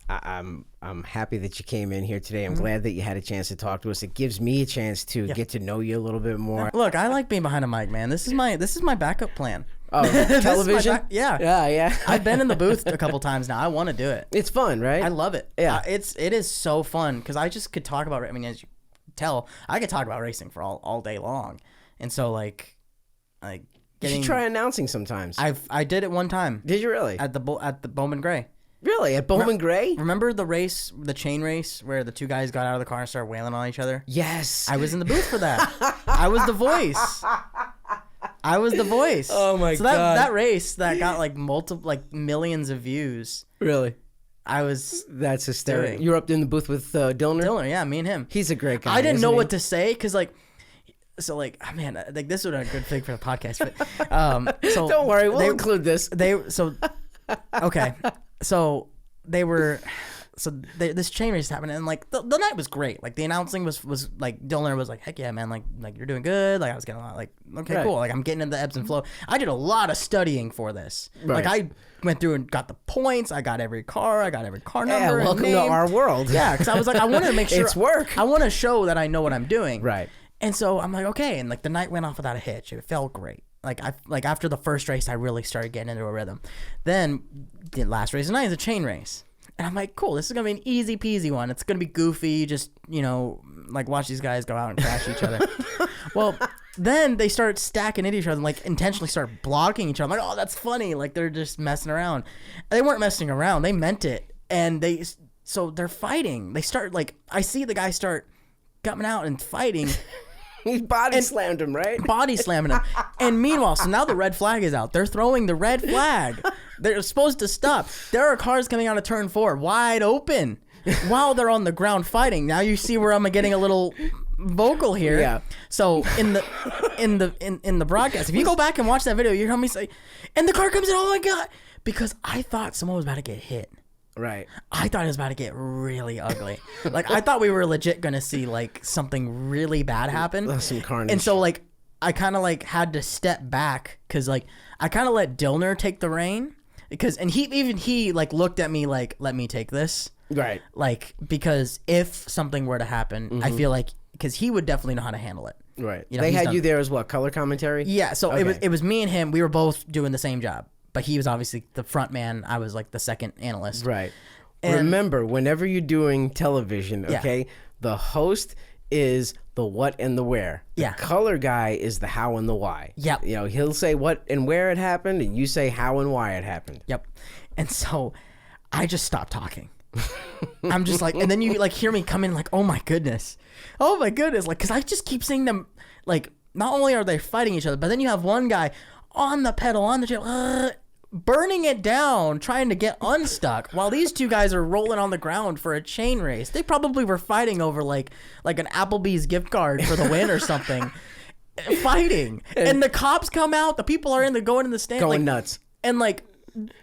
Speaker 2: I'm happy that you came in here today. I'm glad that you had a chance to talk to us. It gives me a chance to get to know you a little bit more.
Speaker 1: Look, I like being behind a mic, man. This is my backup plan.
Speaker 2: Oh, television? Yeah.
Speaker 1: I've been in the booth a couple times now. I want to do it.
Speaker 2: It's fun, right?
Speaker 1: I love it.
Speaker 2: Yeah.
Speaker 1: It is so fun because I just could talk about it. I mean, as you tell, I could talk about racing for all day long. And so like
Speaker 2: you should try announcing sometimes.
Speaker 1: I did it one time.
Speaker 2: Did you really?
Speaker 1: At the Bowman Gray.
Speaker 2: Really? At Bowman Gray?
Speaker 1: Remember the race, the chain race, where the two guys got out of the car and started wailing on each other?
Speaker 2: Yes.
Speaker 1: I was in the booth for that. I was the voice.
Speaker 2: Oh my god!
Speaker 1: So that race that got like millions of views.
Speaker 2: Really?
Speaker 1: That's
Speaker 2: hysterical. You were up in the booth with Dillner?
Speaker 1: Dillner, yeah, me and him.
Speaker 2: He's a great guy.
Speaker 1: I didn't know what to say because oh man, like this would have been a good thing for the podcast. But so
Speaker 2: don't worry, we'll include this.
Speaker 1: This chain race happened and like the night was great. Like the announcing was like Dillner was like, heck yeah, man, like you're doing good. Like I was getting a lot like, okay, cool. Like I'm getting into the ebbs and flow. I did a lot of studying for this.
Speaker 2: Right.
Speaker 1: Like I went through and got the points. I got every car. I got every car number.
Speaker 2: Yeah, welcome to our world.
Speaker 1: Yeah, because I was like, I wanted to make sure
Speaker 2: it's work.
Speaker 1: I want to show that I know what I'm doing.
Speaker 2: Right.
Speaker 1: And so I'm like, okay, and like the night went off without a hitch. It felt great. Like after the first race, I really started getting into a rhythm. Then the last race of the night is a chain race. And I'm like, cool, this is going to be an easy peasy one. It's going to be goofy, just, like watch these guys go out and crash each other. Well, then they start stacking into each other and like intentionally start blocking each other. I'm like, oh, that's funny. Like they're just messing around. They weren't messing around. They meant it. And so they're fighting. They start I see the guy start coming out and fighting.
Speaker 2: He body slammed him, right?
Speaker 1: Body slamming him. And meanwhile, so now the red flag is out. They're throwing the red flag. They're supposed to stop. There are cars coming out of turn 4 wide open while they're on the ground fighting. Now you see where I'm getting a little vocal here.
Speaker 2: Yeah.
Speaker 1: So in the broadcast, if you go back and watch that video, you hear me say, and the car comes in, oh my God, because I thought someone was about to get hit.
Speaker 2: Right.
Speaker 1: I thought it was about to get really ugly. Like I thought we were legit gonna see like something really bad happen.
Speaker 2: Some carnage.
Speaker 1: And so like I kind of had to step back because like I kind of let Dillner take the reign because he looked at me like, let me take this.
Speaker 2: Right.
Speaker 1: Like because if something were to happen, I feel like because he would definitely know how to handle it.
Speaker 2: Right. They had you there as what, color commentary?
Speaker 1: Yeah. So it was me and him. We were both doing the same job. But he was obviously the front man. I was like the second analyst.
Speaker 2: Right. And remember, whenever you're doing television, okay, the host is the what and the where. The color guy is the how and the why.
Speaker 1: Yep.
Speaker 2: He'll say what and where it happened, and you say how and why it happened.
Speaker 1: Yep. And so I just stopped talking. I'm just like, and then you hear me come in like, oh my goodness. Like, because I just keep seeing them, like, not only are they fighting each other, but then you have one guy on the pedal, on the channel, burning it down, trying to get unstuck, while these two guys are rolling on the ground for a chain race. They probably were fighting over like an Applebees gift card for the win or something. Fighting, and the cops come out. The people are going in the stand,
Speaker 2: going nuts,
Speaker 1: and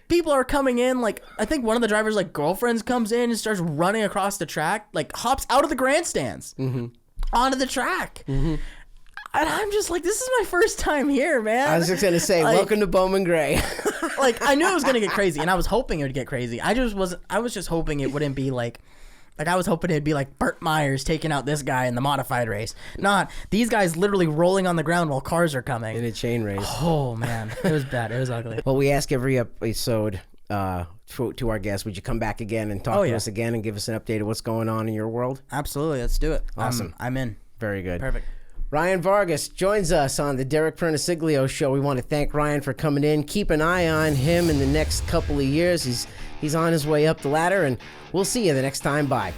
Speaker 1: people are coming in. Like I think one of the drivers' girlfriends comes in and starts running across the track, hops out of the grandstands onto the track. And I'm just like, this is my first time here, man.
Speaker 2: I was just going to say, welcome to Bowman Gray.
Speaker 1: I knew it was going to get crazy, and I was hoping it would get crazy. I was just hoping it wouldn't be I was hoping it'd be like Burt Myers taking out this guy in the modified race. Not these guys literally rolling on the ground while cars are coming.
Speaker 2: In a chain race.
Speaker 1: Oh, man. It was bad. It was ugly.
Speaker 2: Well, we ask every episode to our guests, would you come back again and talk to us again and give us an update of what's going on in your world?
Speaker 1: Absolutely. Let's do it.
Speaker 2: Awesome.
Speaker 1: I'm in.
Speaker 2: Very good.
Speaker 1: Perfect.
Speaker 2: Ryan Vargas joins us on the Derek Perniciglio Show. We want to thank Ryan for coming in. Keep an eye on him in the next couple of years. He's on his way up the ladder, and we'll see you the next time. Bye.